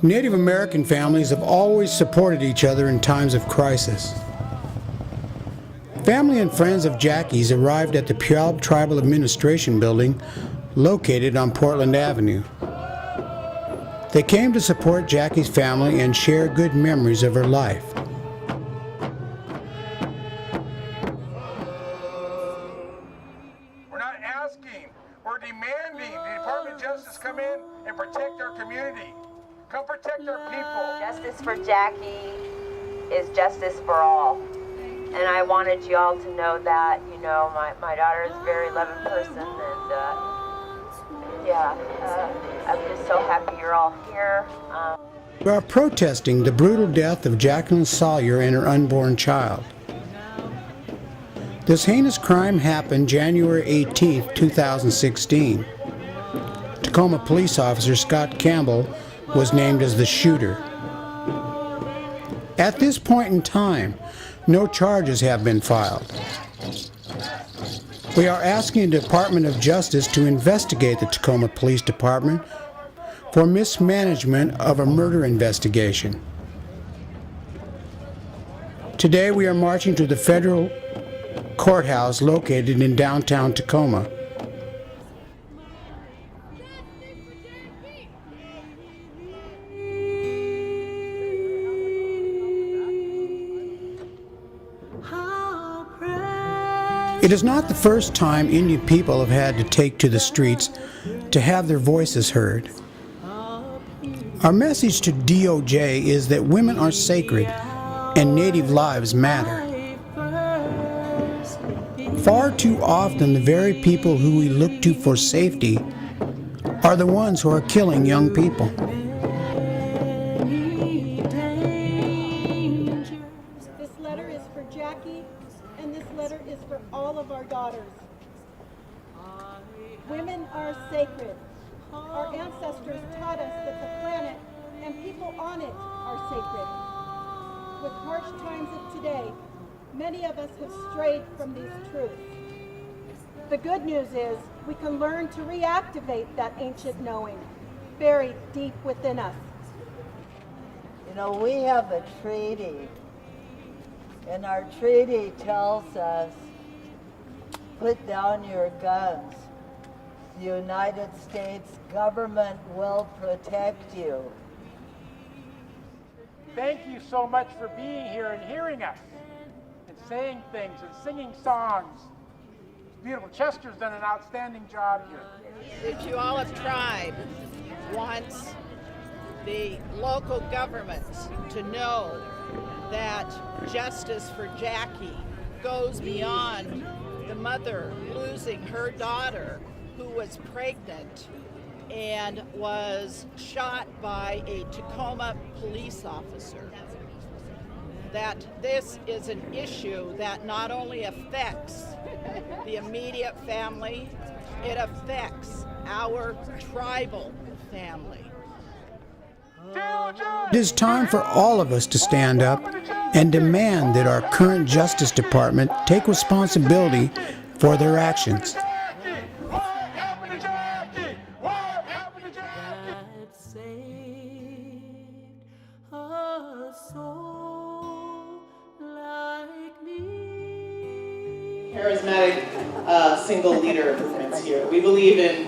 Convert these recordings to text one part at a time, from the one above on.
Native American families have always supported each other in times of crisis. Family and friends of Jackie's arrived at the Puyallup Tribal Administration Building located on Portland Avenue. They came to support Jackie's family and share good memories of her life. We're not asking, we're demanding the Department of Justice come in and protect our community. Come protect our people. Justice for Jackie is justice for all. And I wanted you all to know that, you know, my daughter is a very loving person, and I'm just so happy you're all here. We are protesting the brutal death of Jacqueline Sawyer and her unborn child. This heinous crime happened January 18, 2016. Tacoma police officer Scott Campbell was named as the shooter. At this point in time, no charges have been filed. We are asking the Department of Justice to investigate the Tacoma Police Department for mismanagement of a murder investigation. Today we are marching to the federal courthouse located in downtown Tacoma. It is not the first time Indian people have had to take to the streets to have their voices heard. Our message to DOJ is that women are sacred and Native lives matter. Far too often, the very people who we look to for safety are the ones who are killing young people. This letter is for Jackie, and this letter is for all of our daughters. Women are sacred. Our ancestors taught us that the planet and people on it are sacred. With harsh times of today, many of us have strayed from these truths. The good news is we can learn to reactivate that ancient knowing buried deep within us. You know, we have a treaty, and our treaty tells us, put down your guns. The United States government will protect you. Thank you so much for being here and hearing us and saying things and singing songs. It's beautiful. Chester's done an outstanding job here. That you all have tried wants the local governments to know that justice for Jackie goes beyond the mother losing her daughter who was pregnant and was shot by a Tacoma police officer. That this is an issue that not only affects the immediate family, it affects our tribal family. It is time for all of us to stand up and demand that our current Justice Department take responsibility for their actions. Charismatic single leader movements here. We believe in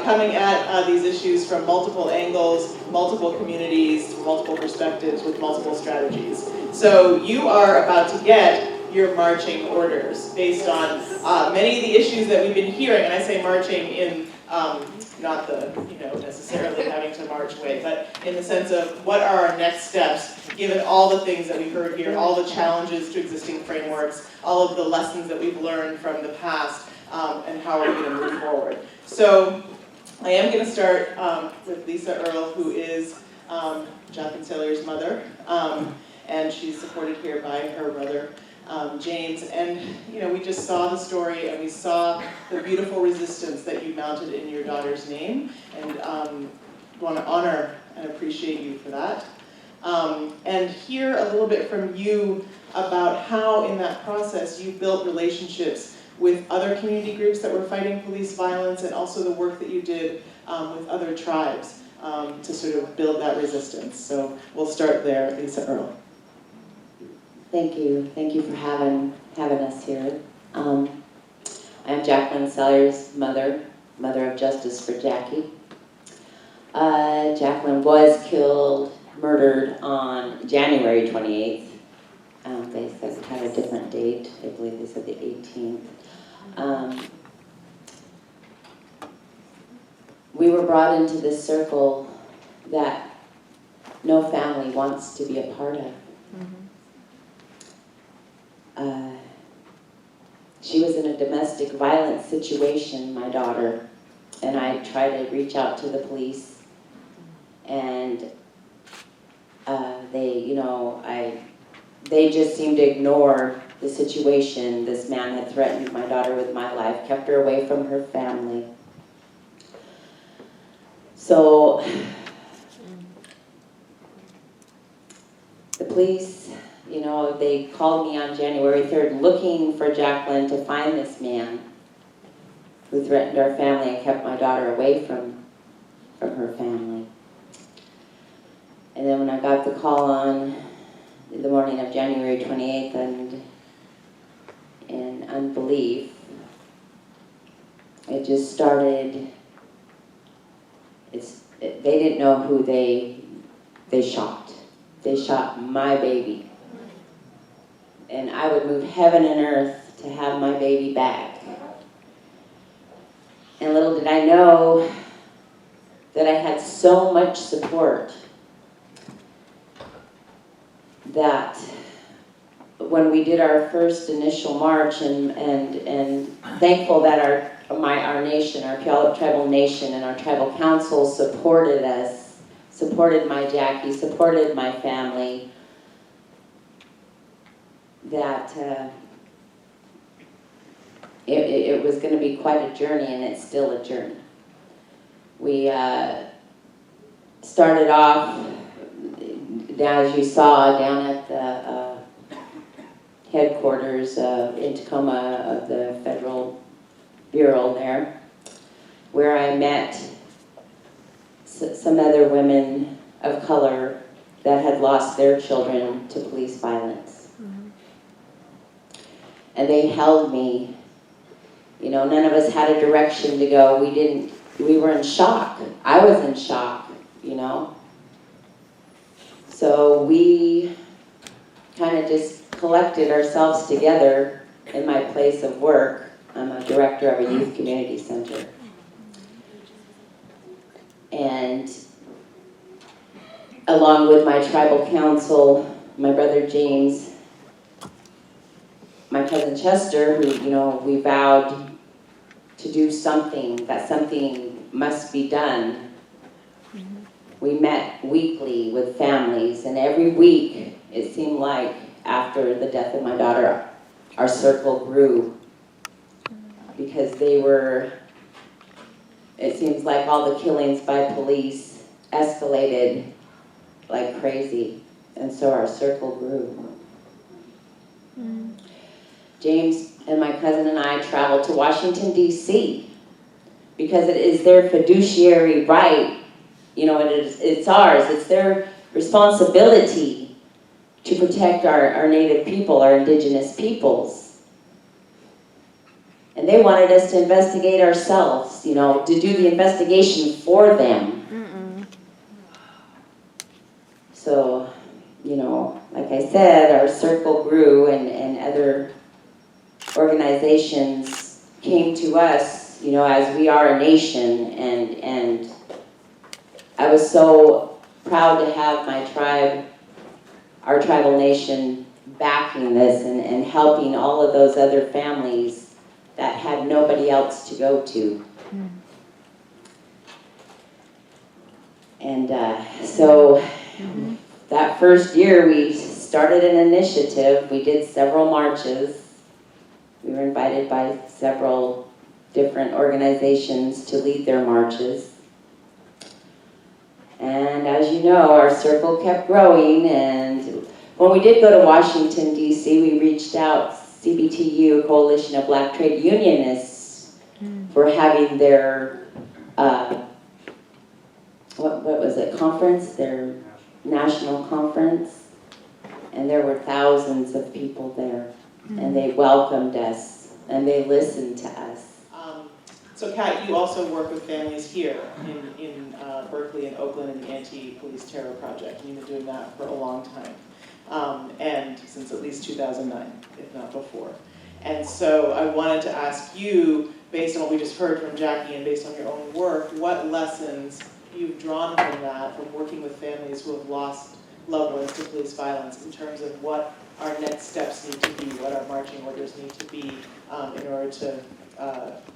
coming at these issues from multiple angles, multiple communities, multiple perspectives with multiple strategies. So you are about to get your marching orders based on many of the issues that we've been hearing, and I say marching in not the, necessarily having to march way, but in the sense of what are our next steps, given all the things that we've heard here, all the challenges to existing frameworks, all of the lessons that we've learned from the past, and how are we going to move forward. So I am going to start with Lisa Earl, who is Jonathan Saylor's mother, and she's supported here by her brother, James, and we just saw the story and we saw the beautiful resistance that you mounted in your daughter's name, and want to honor and appreciate you for that. And hear a little bit from you about how in that process you built relationships with other community groups that were fighting police violence, and also the work that you did with other tribes. to sort of build that resistance. So we'll start there, Lisa Earl. Thank you. Thank you for having us here. I'm Jacqueline Sellers' mother of Justice for Jackie. Jacqueline was murdered on January 28th. They said it had a different date. I believe they said the 18th. We were brought into this circle that no family wants to be a part of. She was in a domestic violence situation, my daughter, and I tried to reach out to the police, and they just seemed to ignore the situation. This man had threatened my daughter with my life, kept her away from her family. So the police, they called me on January 3rd looking for Jacqueline to find this man who threatened our family and kept my daughter away from her family. And then when I got the call on the morning of January 28th, and in unbelief, it just started. They didn't know who they shot. They shot my baby. And I would move heaven and earth to have my baby back. And little did I know that I had so much support that when we did our first initial march, and thankful that our nation, our Puyallup tribal nation and our tribal council supported us, supported my Jackie, supported my family, that it was going to be quite a journey, and it's still a journey. We started off, as you saw, down at the headquarters in Tacoma of the Federal Bureau there, where I met some other women of color that had lost their children to police violence. And they held me. None of us had a direction to go. We were in shock. I was in shock, So we kind of just collected ourselves together in my place of work. I'm a director of a youth community center. And along with my tribal council, my brother James, my cousin Chester, who, we vowed to do something, that something must be done. We met weekly with families, and every week, it seemed like after the death of my daughter, our circle grew. Because it seems like all the killings by police escalated like crazy, and so our circle grew. James and my cousin and I traveled to Washington, D.C. because it is their fiduciary right. It's ours. It's their responsibility to protect our Native people, our Indigenous peoples. And they wanted us to investigate ourselves, to do the investigation for them. So, like I said, our circle grew, and other organizations came to us, as we are a nation, and I was so proud to have my tribe, our tribal nation, backing this and helping all of those other families that had nobody else to go to. And so that first year we started an initiative. We did several marches. We were invited by several different organizations to lead their marches. And as you know, our circle kept growing, and when we did go to Washington, D.C., we reached out, CBTU, Coalition of Black Trade Unionists, for having their what was it, conference, their national conference, and there were thousands of people there, and they welcomed us, and they listened to us. So Kat, you also work with families here in Berkeley and Oakland in the Anti-Police Terror Project, and you've been doing that for a long time, and since at least 2009, if not before. And so I wanted to ask you, based on what we just heard from Jackie and based on your own work, what lessons you've drawn from that, from working with families who have lost loved ones to police violence, in terms of what our next steps need to be, what our marching orders need to be in order to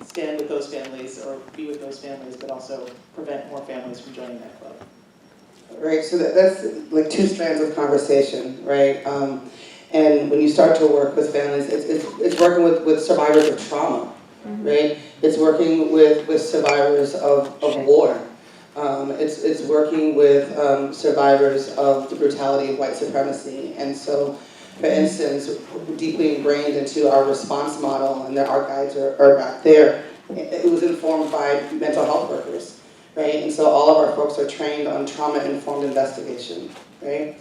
stand with those families or be with those families, but also prevent more families from joining that club. Right, so that's like two strands of conversation, right? And when you start to work with families, it's working with survivors of trauma, right? It's working with survivors of war. It's working with survivors of the brutality of white supremacy. And so, for instance, deeply ingrained into our response model, and our guides are back there, it was informed by mental health workers, right? And so all of our folks are trained on trauma-informed investigation, right?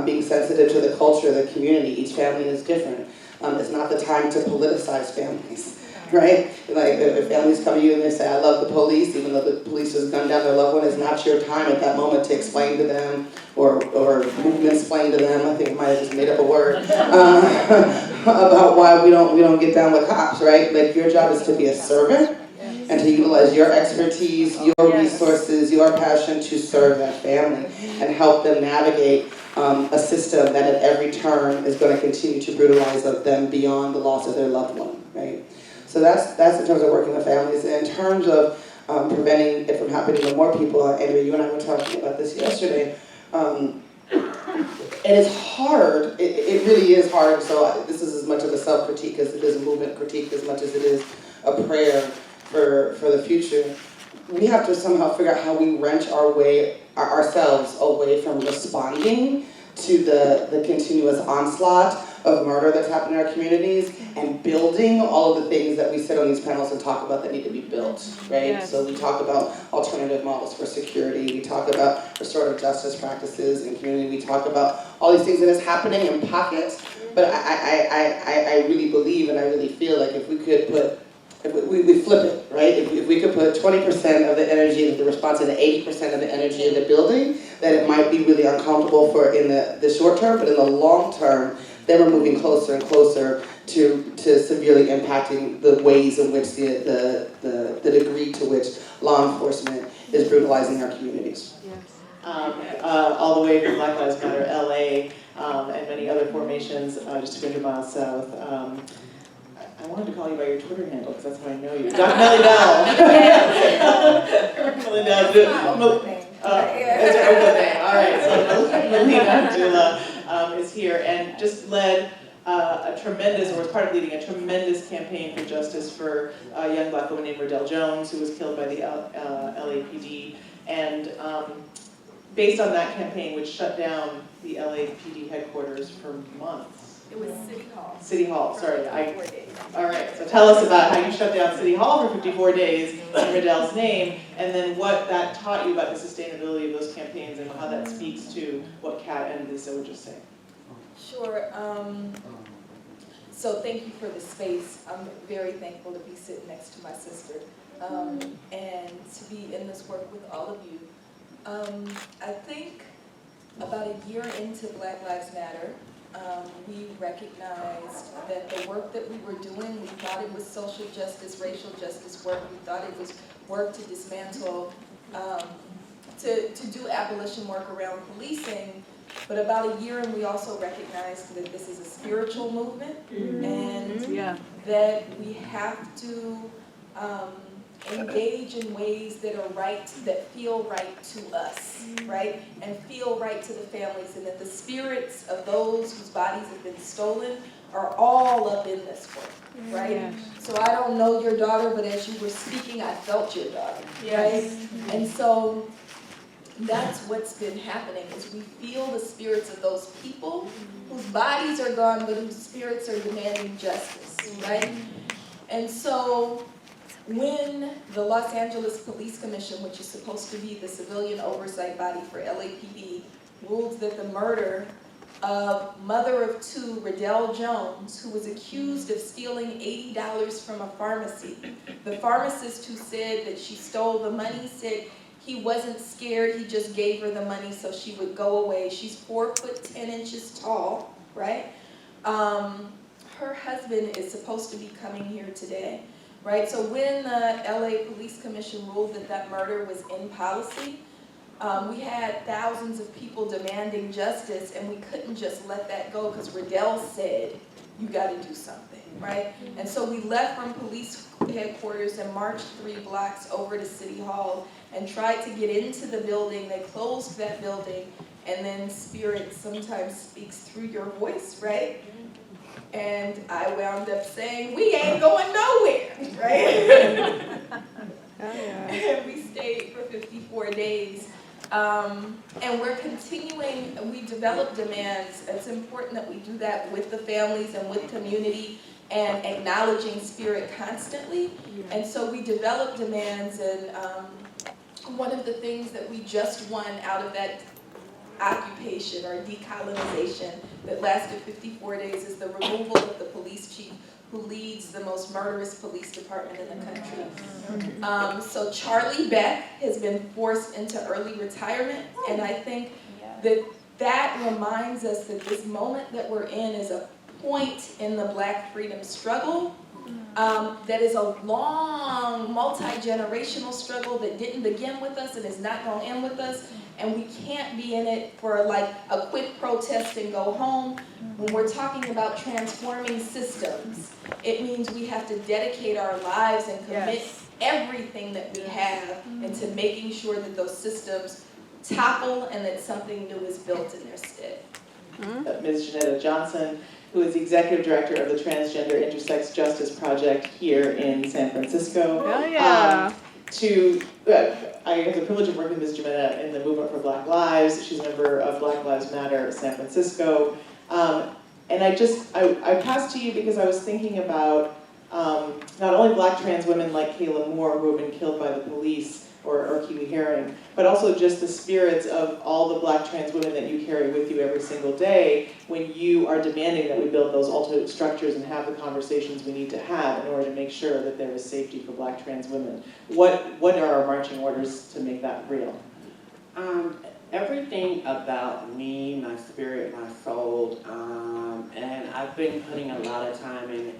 Being sensitive to the culture of the community. Each family is different. It's not the time to politicize families, right? Like, if families come to you and they say, I love the police, even though the police has gunned down their loved one, it's not your time at that moment to explain to them or movement explain to them, I think I might have just made up a word, about why we don't get down with cops, right? Like, your job is to be a servant and to utilize your expertise, your resources, your passion to serve that family and help them navigate a system that at every turn is going to continue to brutalize them beyond the loss of their loved one, right? So that's in terms of working with families. And in terms of preventing it from happening to more people, Andrea, you and I were talking about this yesterday, and it's hard, it really is hard, so this is as much of a self-critique as it is a movement critique, as much as it is a prayer for the future. We have to somehow figure out how we wrench ourselves away from responding to the continuous onslaught of murder that's happening in our communities and building all of the things that we sit on these panels and talk about that need to be built, right? Yes. So we talk about alternative models for security, we talk about restorative justice practices in community, we talk about all these things that is happening in pockets, but I really believe and I really feel like if we could put, if we flip it, right? If we could put 20% of the energy into the response and 80% of the energy in the building, that it might be really uncomfortable for in the short term, but in the long term, then we're moving closer and closer to severely impacting the ways in which the degree to which law enforcement is brutalizing our communities. Yes. All the way from Black Lives Matter LA and many other formations just 200 miles south. I wanted to call you by your Twitter handle because that's how I know you. Dr. Melina. It's your Oakland name. All right, so Melina Abdullah is here and just led a tremendous, or was part of leading a tremendous campaign for justice for a young black woman named Riddell Jones, who was killed by the LAPD. And based on that campaign, which shut down the LAPD headquarters for months. It was City Hall. City Hall, sorry. All right, so tell us about how you shut down City Hall for 54 days in Riddell's name, and then what that taught you about the sustainability of those campaigns and how that speaks to what Kat and Lisa were just saying. Sure. So thank you for the space. I'm very thankful to be sitting next to my sister and to be in this work with all of you. I think about a year into Black Lives Matter, we recognized that the work that we were doing, we thought it was social justice, racial justice work, we thought it was work to dismantle, to do abolition work around policing, but about a year in we also recognized that this is a spiritual movement and that we have to engage in ways that are right, that feel right to us, right? And feel right to the families, and that the spirits of those whose bodies have been stolen are all up in this work, right? Yes. So I don't know your daughter, but as you were speaking, I felt your daughter, right? And so that's what's been happening, is we feel the spirits of those people whose bodies are gone, but whose spirits are demanding justice, right? And so when the Los Angeles Police Commission, which is supposed to be the civilian oversight body for LAPD, ruled that the murder of mother of two, Riddell Jones, who was accused of stealing $80 from a pharmacy. The pharmacist who said that she stole the money said he wasn't scared, he just gave her the money so she would go away. She's 4'10" tall, right? Her husband is supposed to be coming here today, right? So when the LA Police Commission ruled that that murder was in policy, we had thousands of people demanding justice, and we couldn't just let that go because Riddell said, you gotta do something, right? And so we left from police headquarters and marched 3 blocks over to City Hall and tried to get into the building. They closed that building, and then spirit sometimes speaks through your voice, right? And I wound up saying, we ain't going nowhere, right? And we stayed for 54 days. And we're continuing, we develop demands. It's important that we do that with the families and with community and acknowledging spirit constantly. And so we develop demands, and one of the things that we just won out of that occupation or decolonization that lasted 54 days is the removal of the police chief who leads the most murderous police department in the country. So Charlie Beck has been forced into early retirement, and I think that that reminds us that this moment that we're in is a point in the Black freedom struggle that is a long, multi-generational struggle that didn't begin with us and is not going to end with us, and we can't be in it for like a quick protest and go home. When we're talking about transforming systems, it means we have to dedicate our lives and commit everything that we have into making sure that those systems topple and that something new is built in their stead. Ms. Janetta Johnson, who is the Executive Director of the Transgender Intersex Justice Project here in San Francisco. Oh, yeah. I have the privilege of working with Ms. Janetta in the Movement for Black Lives. She's a member of Black Lives Matter San Francisco. And I passed to you because I was thinking about not only Black trans women like Kayla Moore who have been killed by the police or Kiwi Herring, but also just the spirits of all the Black trans women that you carry with you every single day when you are demanding that we build those alternate structures and have the conversations we need to have in order to make sure that there is safety for Black trans women. What are our marching orders to make that real? Everything about me, my spirit, my soul, and I've been putting a lot of time and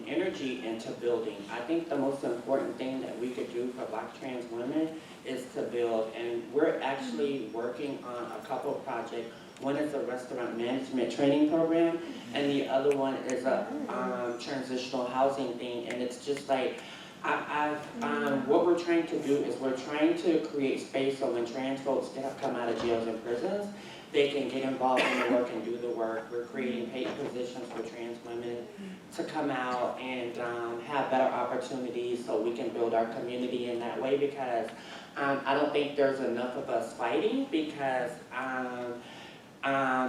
energy into building. I think the most important thing that we could do for Black trans women is to build, and we're actually working on a couple of projects. One is a restaurant management training program, and the other one is a transitional housing thing, and it's just like, what we're trying to do is we're trying to create space so when trans folks come out of jails and prisons, they can get involved in the work and do the work. We're creating paid positions for trans women to come out and have better opportunities so we can build our community in that way, because I don't think there's enough of us fighting, because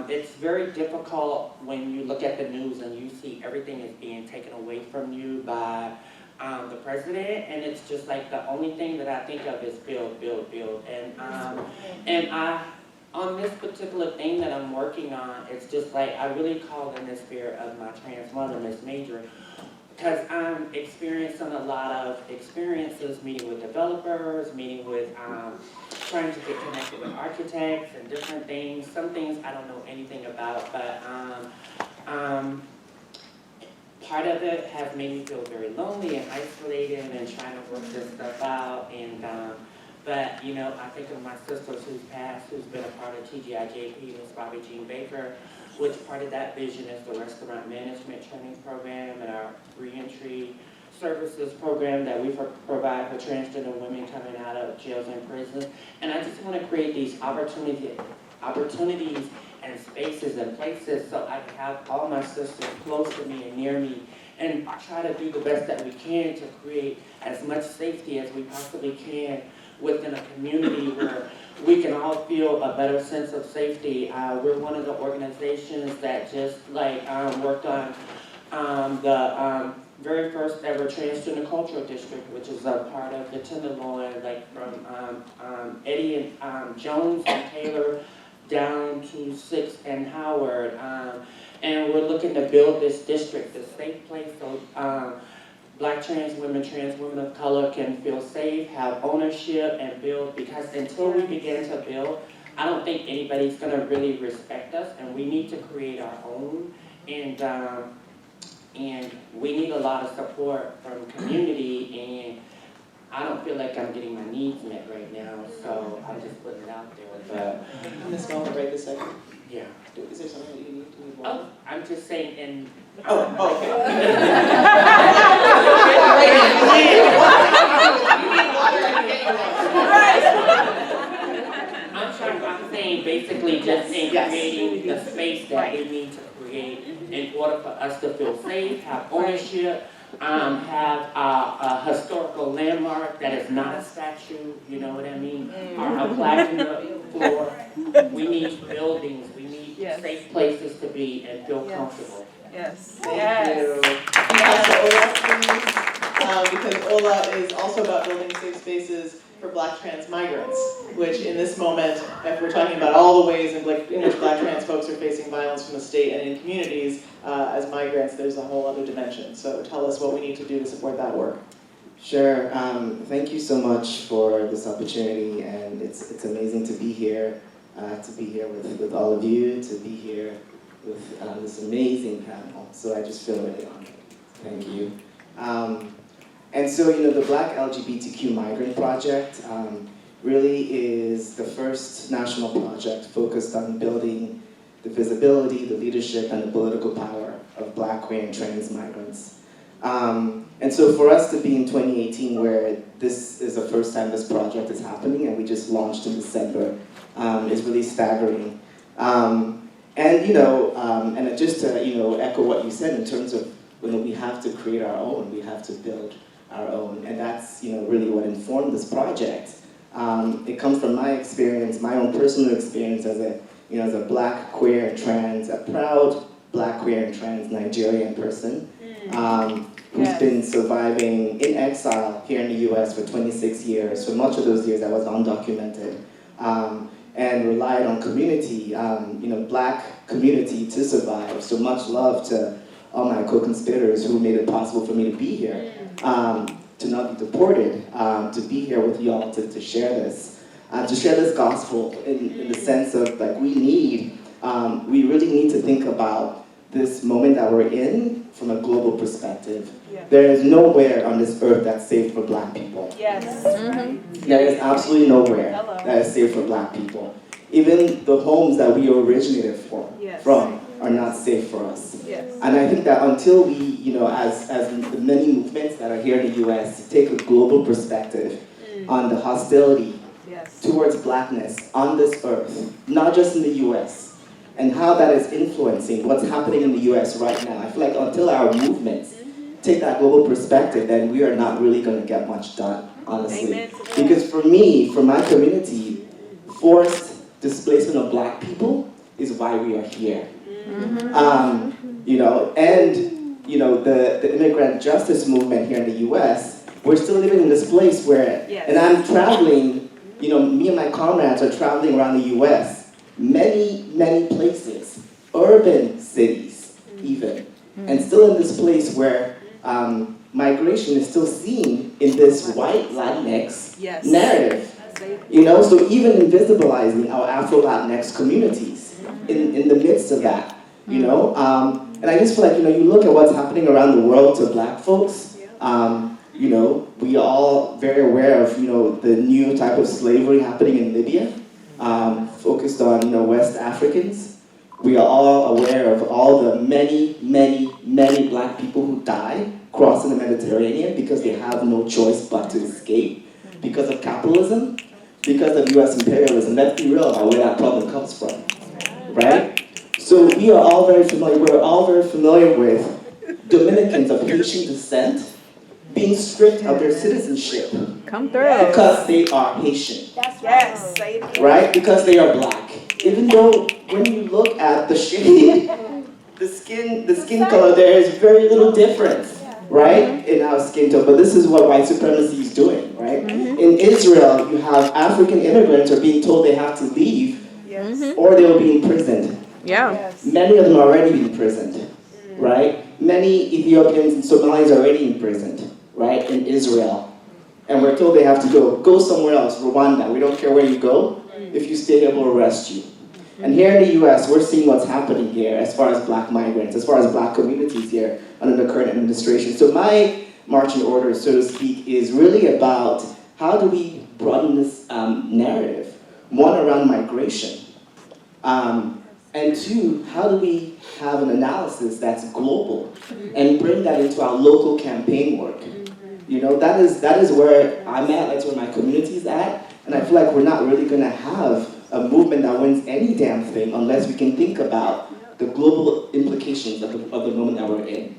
it's very difficult when you look at the news and you see everything is being taken away from you by the president, and it's just like the only thing that I think of is build, build, build. And on this particular thing that I'm working on, it's just like I really call in the spirit of my trans mother, Miss Major, because I'm experiencing a lot of experiences, meeting with developers, meeting with, trying to get connected with architects and different things. Some things I don't know anything about, but part of it has made me feel very lonely and isolated and trying to work this stuff out. And but you know, I think of my sisters who's passed, who's been a part of TGIJP, Miss Bobby Jean Baker, which part of that vision is the restaurant management training program and our reentry services program that we provide for transgender women coming out of jails and prisons. And I just want to create these opportunities and spaces and places so I can have all my sisters close to me and near me and try to do the best that we can to create as much safety as we possibly can within a community where we can all feel a better sense of safety. We're one of the organizations that just like worked on very first ever transgender cultural district, which is a part of the Tenderloin, like from Eddie and Jones and Taylor down to 6th and Howard. And we're looking to build this district, a safe place so Black trans women of color can feel safe, have ownership, and build, because until we begin to build, I don't think anybody's gonna really respect us, and we need to create our own. And we need a lot of support from community, and I don't feel like I'm getting my needs met right now, so I'm just putting it out there. But in this moment right this second? Yeah. Is there something that you need? Do you need more? Oh, I'm just saying, and okay. I'm saying basically just in creating the space that we need to create in order for us to feel safe, have ownership, have a historical landmark that is not a statue, you know what I mean? Or a plaque in the floor. We need buildings, we need safe places to be and feel comfortable. Yes. Thank you. Because Ola is also about building safe spaces for Black trans migrants, which in this moment, if we're talking about all the ways in which Black trans folks are facing violence from the state and in communities as migrants, there's a whole other dimension. So tell us what we need to do to support that work. Sure. Thank you so much for this opportunity, and it's amazing to be here with all of you, to be here with this amazing panel. So I just feel really honored. Thank you. And so, the Black LGBTQ Migrant Project really is the first national project focused on building the visibility, the leadership, and the political power of Black, queer, and trans migrants. And so for us to be in 2018, where this is the first time this project is happening, and we just launched in December, is really staggering. And just to echo what you said in terms of we have to create our own, we have to build our own, and that's really what informed this project. It comes from my experience, my own personal experience as a Black, queer, and trans, a proud Black, queer, and trans Nigerian person who's been surviving in exile here in the U.S. for 26 years. For much of those years, I was undocumented and relied on community, Black community to survive. So much love to all my co-conspirators who made it possible for me to be here, to not be deported, to be here with y'all to share this gospel in the sense of we really need to think about this moment that we're in from a global perspective. Yeah. There is nowhere on this earth that's safe for Black people. Yes. Mm-hmm. There is absolutely nowhere that is safe for Black people. Even the homes that we originated from are not safe for us. Yes. And I think that until we, as the many movements that are here in the U.S. take a global perspective on the hostility towards Blackness on this earth, not just in the U.S., and how that is influencing what's happening in the U.S. right now. I feel like until our movements take that global perspective, then we are not really going to get much done, honestly. Because for me, for my community, forced displacement of Black people is why we are here. The immigrant justice movement here in the U.S., we're still living in this place where, and I'm traveling, me and my comrades are traveling around the U.S., many, many places, urban cities even, and still in this place where migration is still seen in this white Latinx narrative. So even invisibilizing our Afro-Latinx communities in the midst of that, and I just feel like, you look at what's happening around the world to Black folks, we are all very aware of, the new type of slavery happening in Libya, focused on, West Africans. We are all aware of all the many, many, many Black people who die crossing the Mediterranean because they have no choice but to escape because of capitalism, because of U.S. imperialism. Let's be real about where that problem comes from, right? So we're all very familiar with Dominicans of Haitian descent being stripped of their citizenship because they are Haitian. Yes. Right? Because they are Black. Even though when you look at the shade, the skin color, there is very little difference. right? In our skin tone, but this is what white supremacy is doing, right? In Israel, you have African immigrants are being told they have to leave, or they will be imprisoned. Many of them are already being imprisoned, right? Many Ethiopians and Somalis are already imprisoned, right? In Israel. And we're told they have to go somewhere else, Rwanda. We don't care where you go. If you stay here, we'll arrest you. And here in the US, we're seeing what's happening here as far as black migrants, as far as black communities here under the current administration. So my marching order, so to speak, is really about how do we broaden this narrative? One, around migration. And two, how do we have an analysis that's global and bring that into our local campaign work? You know, that is where I'm at, that's where my community's at, and I feel like we're not really gonna have a movement that wins any damn thing unless we can think about the global implications of the moment that we're in.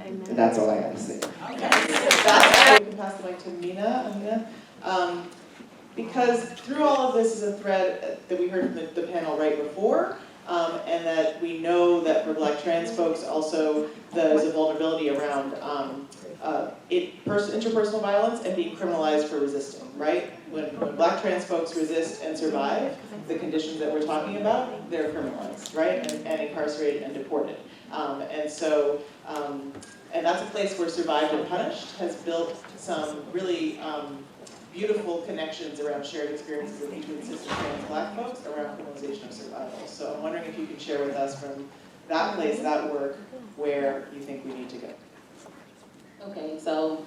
And that's all I have to say. Okay. I can pass the mic to Aminah. Because through all of this is a thread that we heard from the panel right before, and that we know that for black trans folks also there's a vulnerability around interpersonal violence and being criminalized for resisting, right? When black trans folks resist and survive the conditions that we're talking about, they're criminalized, right? And incarcerated and deported. And that's a place where Survived and Punished has built some really beautiful connections around shared experiences between cis and trans black folks around criminalization of survival. So I'm wondering if you could share with us from that place, that work, where you think we need to go. Okay, so,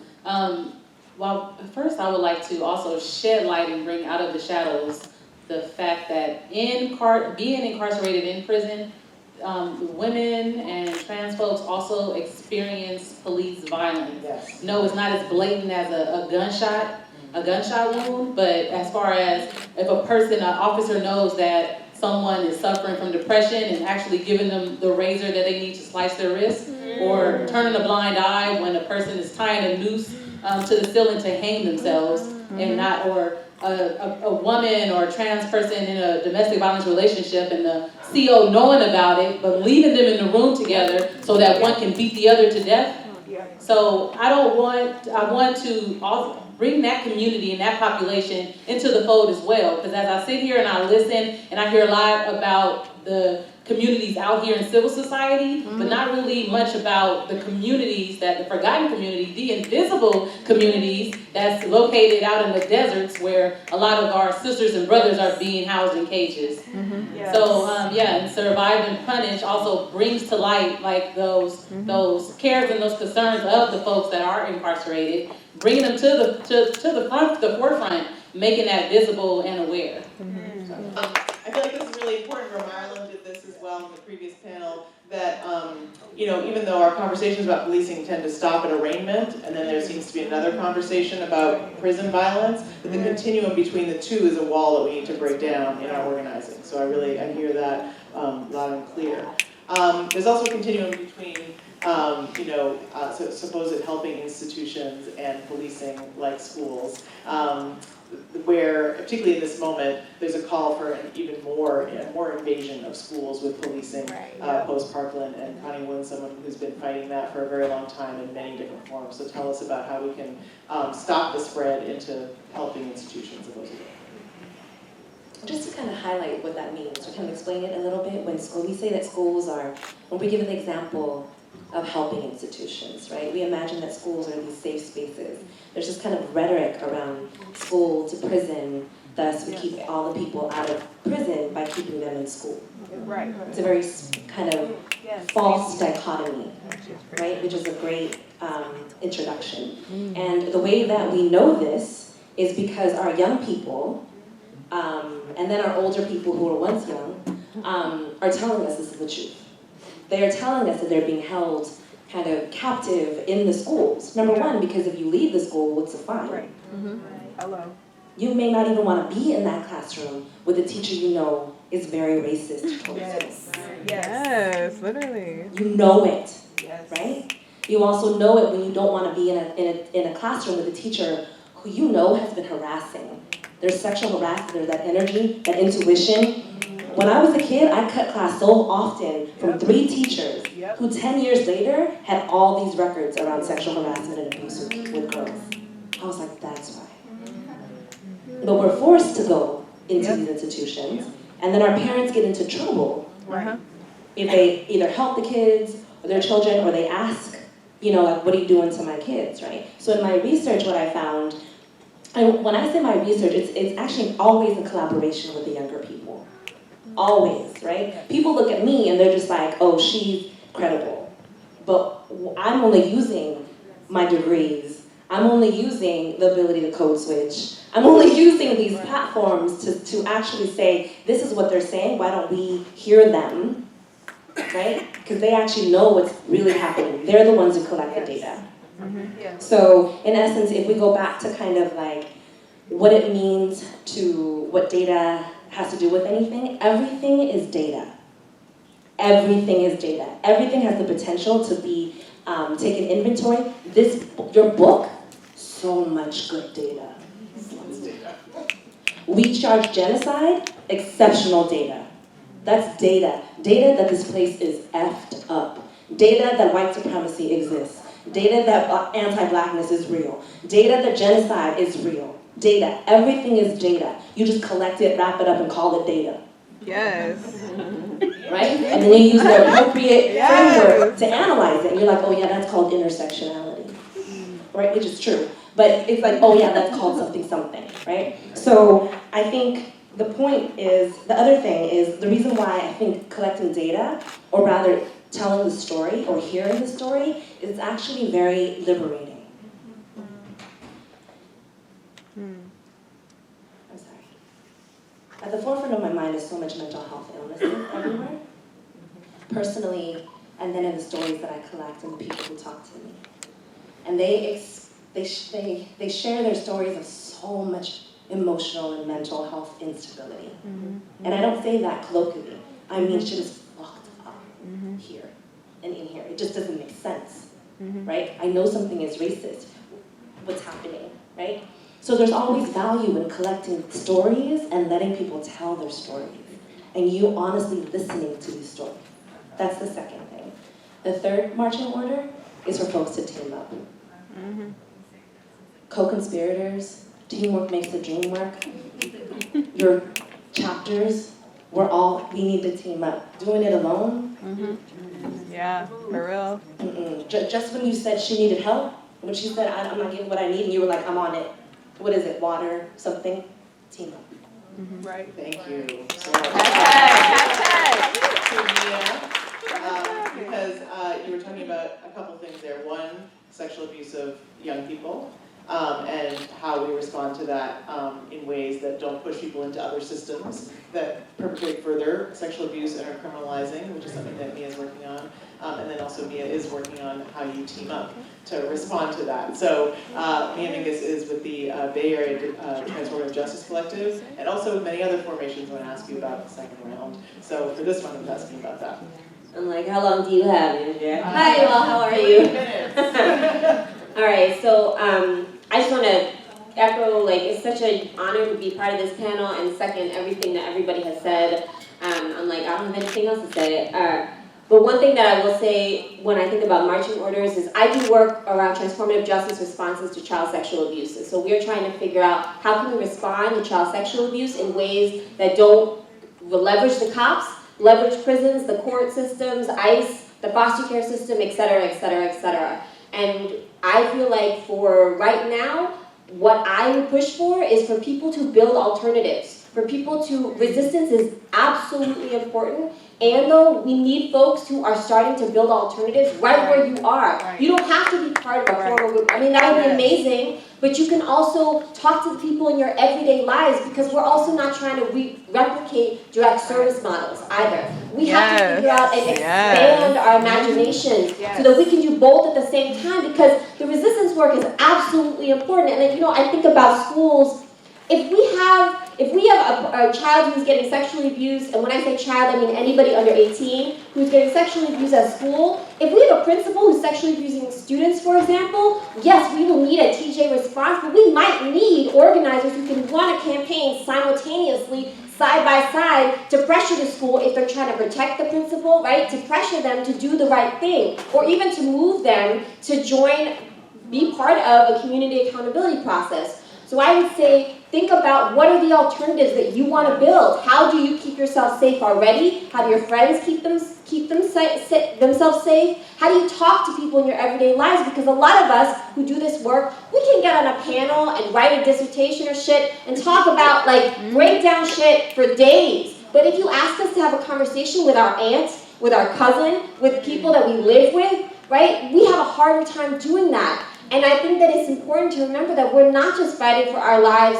well, first I would like to also shed light and bring out of the shadows the fact that being incarcerated in prison, women and trans folks also experience police violence. Yes. No, it's not as blatant as a gunshot wound, but as far as if an officer knows that someone is suffering from depression and actually giving them the razor that they need to slice their wrist, or turning a blind eye when a person is tying a noose to the ceiling to hang themselves, and not, or a woman or a trans person in a domestic violence relationship and the CO knowing about it, but leaving them in the room together so that one can beat the other to death. So I want to also bring that community and that population into the fold as well, because as I sit here and I listen and I hear a lot about the communities out here in civil society, but not really much about the communities, the forgotten communities, the invisible communities that's located out in the deserts where a lot of our sisters and brothers are being housed in cages. Yes. So and Survive and Punish also brings to light like those cares and those concerns of the folks that are incarcerated, bringing them to the forefront, making that visible and aware. I feel like this is really important. Rhode Island did this as well in the previous panel, that even though our conversations about policing tend to stop at arraignment, and then there seems to be another conversation about prison violence, that the continuum between the two is a wall that we need to break down in our organizing. So I hear that loud and clear. There's also a continuum between supposed helping institutions and policing like schools, where, particularly in this moment, there's a call for an even more invasion of schools with policing post-Parkland, and Connie was someone who's been fighting that for a very long time in many different forms. So tell us about how we can stop the spread into helping institutions supposedly. Just to kind of highlight what that means, to kind of explain it a little bit, when we say that schools are, when we give an example of helping institutions, right? We imagine that schools are these safe spaces. There's this kind of rhetoric around school to prison, thus we keep all the people out of prison by keeping them in school. Right. It's a very kind of false dichotomy, right? Which is a great introduction. And the way that we know this is because our young people, and then our older people who were once young, are telling us this is the truth. They are telling us that they're being held kind of captive in the schools. Number one, because if you leave the school, it's a fine. Right. Hello. You may not even want to be in that classroom with a teacher you know is very racist towards you. Yes, literally. You know it, right? You also know it when you don't want to be in a classroom with a teacher who you know has been harassing. There's sexual harassment, there's that energy, that intuition. When I was a kid, I cut class so often from 3 teachers who 10 years later had all these records around sexual harassment and abuse with girls. I was like, that's why. But we're forced to go into these institutions, and then our parents get into trouble if they either help the kids or their children, or they ask, you know, like, what are you doing to my kids, right? So in my research, what I found, and when I say my research, it's actually always in collaboration with the younger people. Always, right? People look at me and they're just like, oh, she's credible. But I'm only using my degrees. I'm only using the ability to code switch. I'm only using these platforms to actually say, this is what they're saying, why don't we hear them, right? Because they actually know what's really happening. They're the ones who collect the data. So in essence, if we go back to kind of like what it means to what data has to do with anything, everything is data. Everything is data. Everything has the potential to be taken inventory. Your book, so much good data. We charge genocide, exceptional data. That's data. Data that this place is effed up. Data that white supremacy exists. Data that anti-blackness is real. Data that genocide is real. Data. Everything is data. You just collect it, wrap it up, and call it data. Yes. Right? And then you use the appropriate framework to analyze it. And you're like, oh yeah, that's called intersectionality. Right? Which is true. But it's like, oh yeah, that's called something, right? So I think the point is, the other thing is, the reason why I think collecting data, or rather telling the story or hearing the story, is actually very liberating. I'm sorry. At the forefront of my mind is so much mental health illness everywhere. Personally, and then in the stories that I collect and the people who talk to me. And they share their stories of so much emotional and mental health instability. And I don't say that colloquially. I mean, shit is fucked up here and in here. It just doesn't make sense, right? I know something is racist. What's happening, right? So there's always value in collecting stories and letting people tell their stories. And you honestly listening to these stories. That's the second thing. The third marching order is for folks to team up. Co-conspirators, teamwork makes the dream work. Your chapters, we need to team up. Doing it alone? Yeah, for real. Just when you said she needed help, when she said, I'm not getting what I need, and you were like, I'm on it. What is it, water, something? Team up. Right. Thank you. Because you were talking about a couple things there. One, sexual abuse of young people, and how we respond to that in ways that don't push people into other systems that perpetrate further sexual abuse and are criminalizing, which is something that Mia's working on. And then also Mia is working on how you team up to respond to that. So Mia Mingus is with the Bay Area Transformative Justice Collective, and also with many other formations. I want to ask you about the second round. So for this one, I'm asking about that. I'm like, how long do you have, Andrea? Hi, well, how are you? 3 minutes. All right, so I just want to echo, like, it's such an honor to be part of this panel, and second, everything that everybody has said. I'm like, I don't have anything else to say. But one thing that I will say when I think about marching orders is I do work around transformative justice responses to child sexual abuse. And so we're trying to figure out how can we respond to child sexual abuse in ways that don't leverage the cops, leverage prisons, the court systems, ICE, the foster care system, et cetera, et cetera, et cetera. And I feel like for right now, what I would push for is for people to build alternatives. For people to, resistance is absolutely important. And though we need folks who are starting to build alternatives right where you are. Right. You don't have to be part of a formal group. I mean, that would be amazing, but you can also talk to the people in your everyday lives, because we're also not trying to replicate direct service models either. We have to figure out and expand our imagination so that we can do both at the same time, because the resistance work is absolutely important. And then, you know, I think about schools. If we have if we have a child who's getting sexually abused, and when I say child, I mean anybody under 18 who's getting sexually abused at school, if we have a principal who's sexually abusing students, for example, yes, we will need a TJ response, but we might need organizers who can run a campaign simultaneously, side by side, to pressure the school if they're trying to protect the principal, right? To pressure them to do the right thing, or even to move them to join, be part of a community accountability process. So I would say, think about what are the alternatives that you want to build. How do you keep yourself safe already? How do your friends keep themselves safe? How do you talk to people in your everyday lives? Because a lot of us who do this work, we can get on a panel and write a dissertation or shit and talk about, like, break down shit for days. But if you ask us to have a conversation with our aunt, with our cousin, with people that we live with, right, we have a harder time doing that. And I think that it's important to remember that we're not just fighting for our lives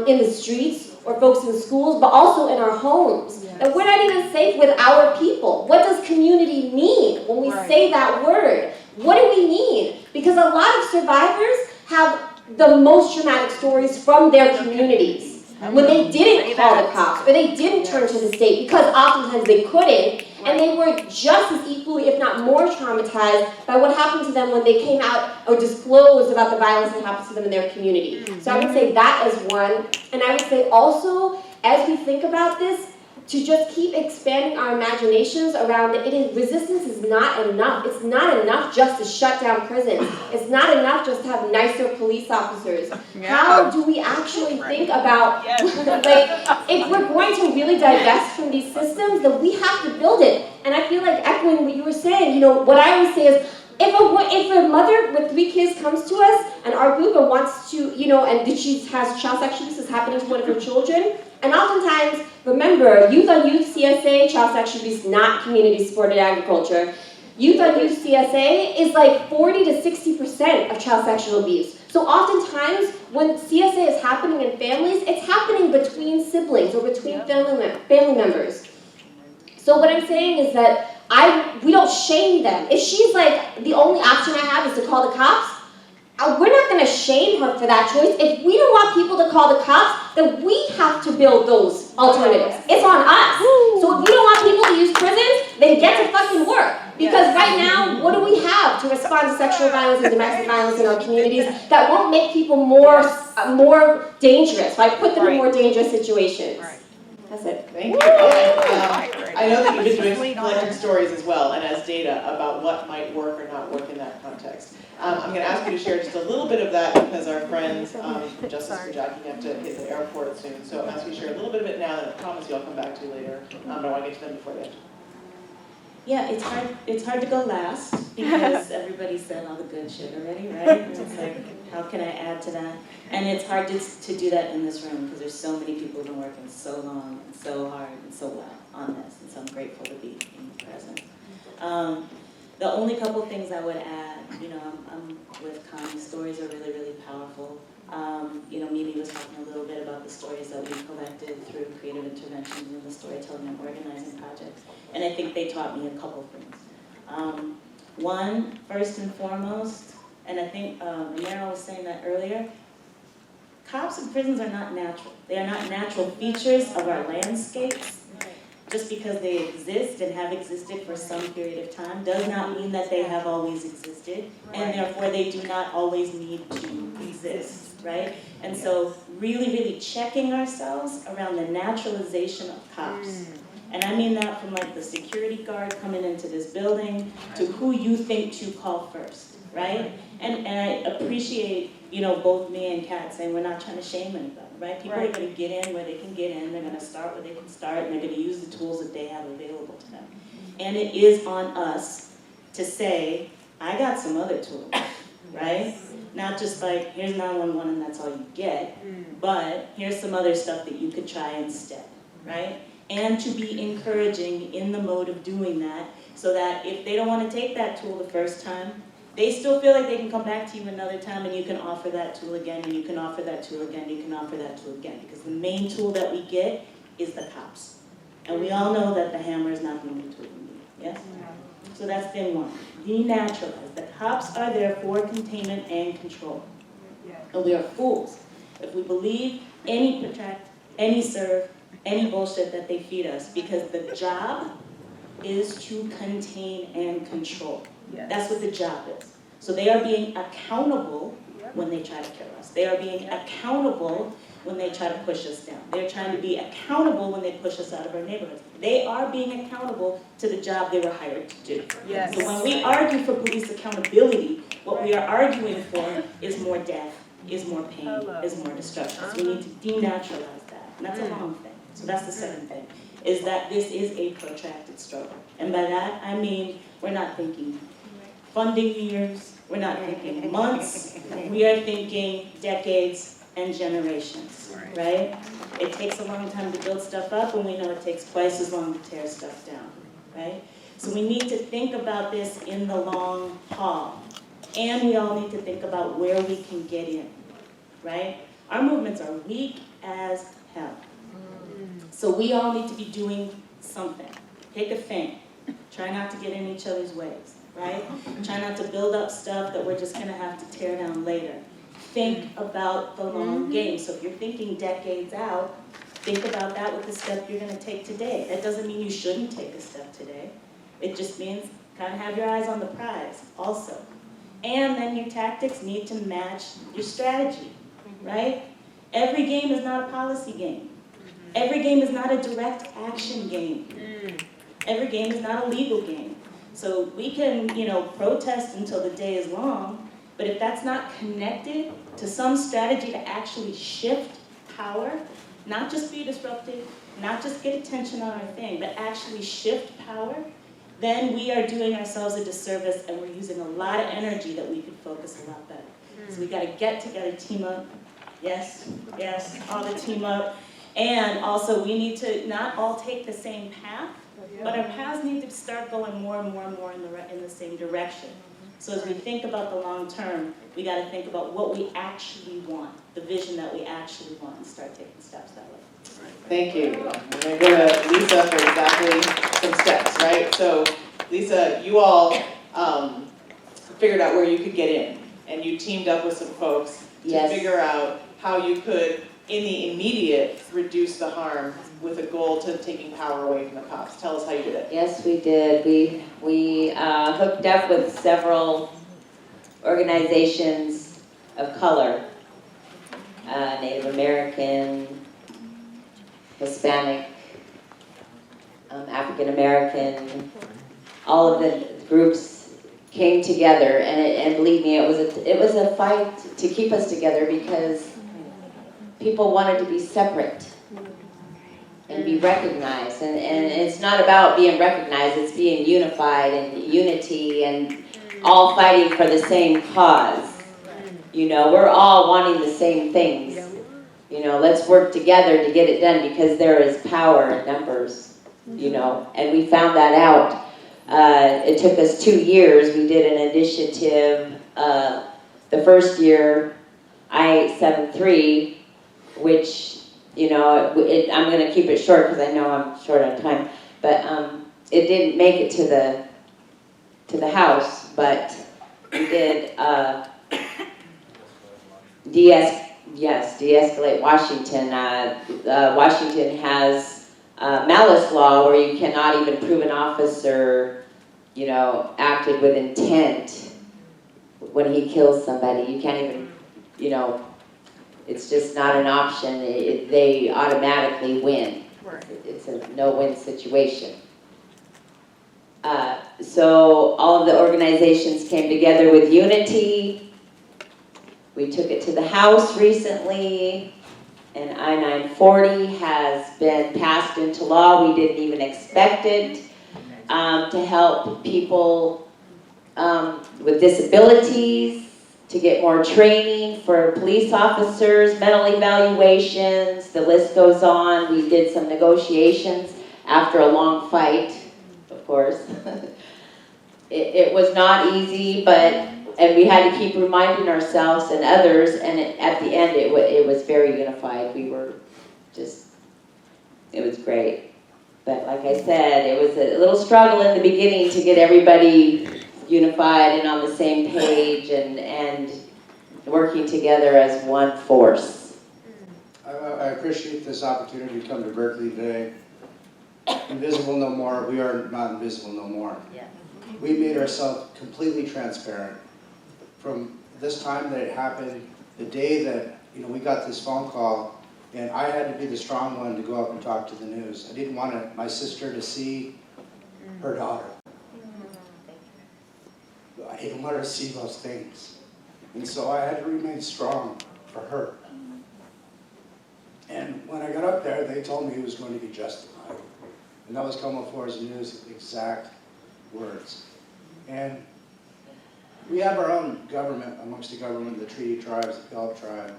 in the streets or folks in schools, but also in our homes. Yes. That we're not even safe with our people. What does community mean when we say that word? What do we mean? Because a lot of survivors have the most traumatic stories from their communities. When they didn't call the cops, or they didn't turn to the state, because oftentimes they couldn't, and they were just as equally, if not more, traumatized by what happened to them when they came out or disclosed about the violence that happened to them in their community. So I would say that is one. And I would say also, as we think about this, to just keep expanding our imaginations around it. Resistance is not enough. It's not enough just to shut down prisons. It's not enough just to have nicer police officers. Yeah. How do we actually think about, like, if we're going to really divest from these systems, then we have to build it. And I feel like echoing what you were saying, what I always say is, if a mother with 3 kids comes to us and our group wants to, and she has child sexual abuse is happening to one of her children, and oftentimes, remember, Youth on Youth CSA, child sexual abuse, not community supported agriculture. Youth on Youth CSA is like 40 to 60% of child sexual abuse. So oftentimes, when CSA is happening in families, it's happening between siblings or between family members. So what I'm saying is that we don't shame them. If she's like, the only option I have is to call the cops, we're not going to shame her for that choice. If we don't want people to call the cops, then we have to build those alternatives. It's on us. So if we don't want people to use prisons, then get to fucking work. Because right now, what do we have to respond to sexual violence and domestic violence in our communities that won't make people more dangerous, right? Put them in more dangerous situations. That's it. Thank you. I know that you've been doing collecting stories as well, and as data about what might work or not work in that context. I'm going to ask you to share just a little bit of that because our friends, Justice for Jackie, have to hit the airport soon. So I'm asking you to share a little bit of it now, and I promise you I'll come back to you later. But I want to get to them before then. Yeah, it's hard to go last because everybody said all the good shit already, right? It's like, how can I add to that? And it's hard to do that in this room because there's so many people who've been working so long and so hard and so well on this, and so I'm grateful to be in the present. The only couple things I would add, I'm with Connie. Stories are really, really powerful. Mimi was talking a little bit about the stories that we collected through creative interventions in the storytelling and organizing projects. And I think they taught me a couple things. One, first and foremost, and I think Meryl was saying that earlier, cops and prisons are not natural. They are not natural features of our landscapes. Just because they exist and have existed for some period of time does not mean that they have always existed, and therefore they do not always need to exist, right? And so really, really checking ourselves around the naturalization of cops. And I mean that from like the security guard coming into this building to who you think to call first, right? And I appreciate, both me and Kat saying we're not trying to shame anybody, right? People are going to get in where they can get in, they're going to start where they can start, and they're going to use the tools that they have available to them. And it is on us to say, I got some other tools, right? Not just like, here's 911 and that's all you get, but here's some other stuff that you could try instead, right? And to be encouraging in the mode of doing that, so that if they don't want to take that tool the first time, they still feel like they can come back to you another time and you can offer that tool again, and you can offer that tool again, you can offer that tool again. Because the main tool that we get is the cops. And we all know that the hammer is not the only tool we need, yes? So that's thing one. Denaturalize. The cops are there for containment and control. And we are fools if we believe any any serve, any bullshit that they feed us, because the job is to contain and control. Yes. That's what the job is. So they are being accountable when they try to kill us. They are being accountable when they try to push us down. They're trying to be accountable when they push us out of our neighborhoods. They are being accountable to the job they were hired to do. Yes. So when we argue for police accountability, what we are arguing for is more death, is more pain, is more destruction. So we need to denaturalize that. And that's a long thing. So that's the second thing, is that this is a protracted struggle. And by that, I mean, we're not thinking funding years, we're not thinking months, we are thinking decades and generations, right? It takes a long time to build stuff up, and we know it takes twice as long to tear stuff down, right? So we need to think about this in the long haul. And we all need to think about where we can get in, right? Our movements are weak as hell. So we all need to be doing something. Pick a thing. Try not to get in each other's ways, right? Try not to build up stuff that we're just gonna have to tear down later. Think about the long game. So if you're thinking decades out, think about that with the step you're gonna take today. That doesn't mean you shouldn't take a step today. It just means kind of have your eyes on the prize also. And then your tactics need to match your strategy, right? Every game is not a policy game. Every game is not a direct action game. Every game is not a legal game. So we can, protest until the day is long, but if that's not connected to some strategy to actually shift power, not just be disruptive, not just get attention on our thing, but actually shift power, then we are doing ourselves a disservice, and we're using a lot of energy that we could focus a lot better. So we gotta get together, team up. Yes, all the team up. And also we need to not all take the same path, but our paths need to start going more and more and more in the same direction. So as we think about the long term, we gotta think about what we actually want, the vision that we actually want, and start taking steps that way. Thank you. I'm going to go to Lisa for exactly some steps, right? So, Lisa, you all figured out where you could get in, and you teamed up with some folks to figure out how you could, in the immediate, reduce the harm with a goal to taking power away from the cops. Tell us how you did it. Yes, we did. We hooked up with several organizations of color, Native American, Hispanic, African American, all of the groups came together, and believe me, it was a fight to keep us together because people wanted to be separate and be recognized, and it's not about being recognized, it's being unified and unity and all fighting for the same cause. We're all wanting the same things. Let's work together to get it done because there is power in numbers, and we found that out. It took us 2 years. We did an initiative the first year, I-873, which, I'm going to keep it short because I know I'm short on time, but it didn't make it to the House, but we did de-escalate Washington. Washington has malice law where you cannot even prove an officer, acted with intent when he kills somebody. You can't even, it's just not an option. They automatically win. It's a no-win situation. So all of the organizations came together with unity. We took it to the House recently, and I-940 has been passed into law. We didn't even expect it, to help people with disabilities, to get more training for police officers, mental evaluations, the list goes on. We did some negotiations after a long fight, of course. It was not easy, and we had to keep reminding ourselves and others, and at the end it was very unified. We were it was great. But like I said, it was a little struggle in the beginning to get everybody unified and on the same page and working together as one force. I I appreciate this opportunity to come to Berkeley today. Invisible no more, we are not invisible no more. Yeah. We made ourselves completely transparent. From this time that it happened, the day that we got this phone call, and I had to be the strong one to go up and talk to the news. I didn't want my sister to see her daughter. I didn't want her to see those things. And so I had to remain strong for her. And when I got up there, they told me it was going to be justified. And that was Comefor's news exact words. And we have our own government amongst the government, the treaty tribes, the Pell tribe.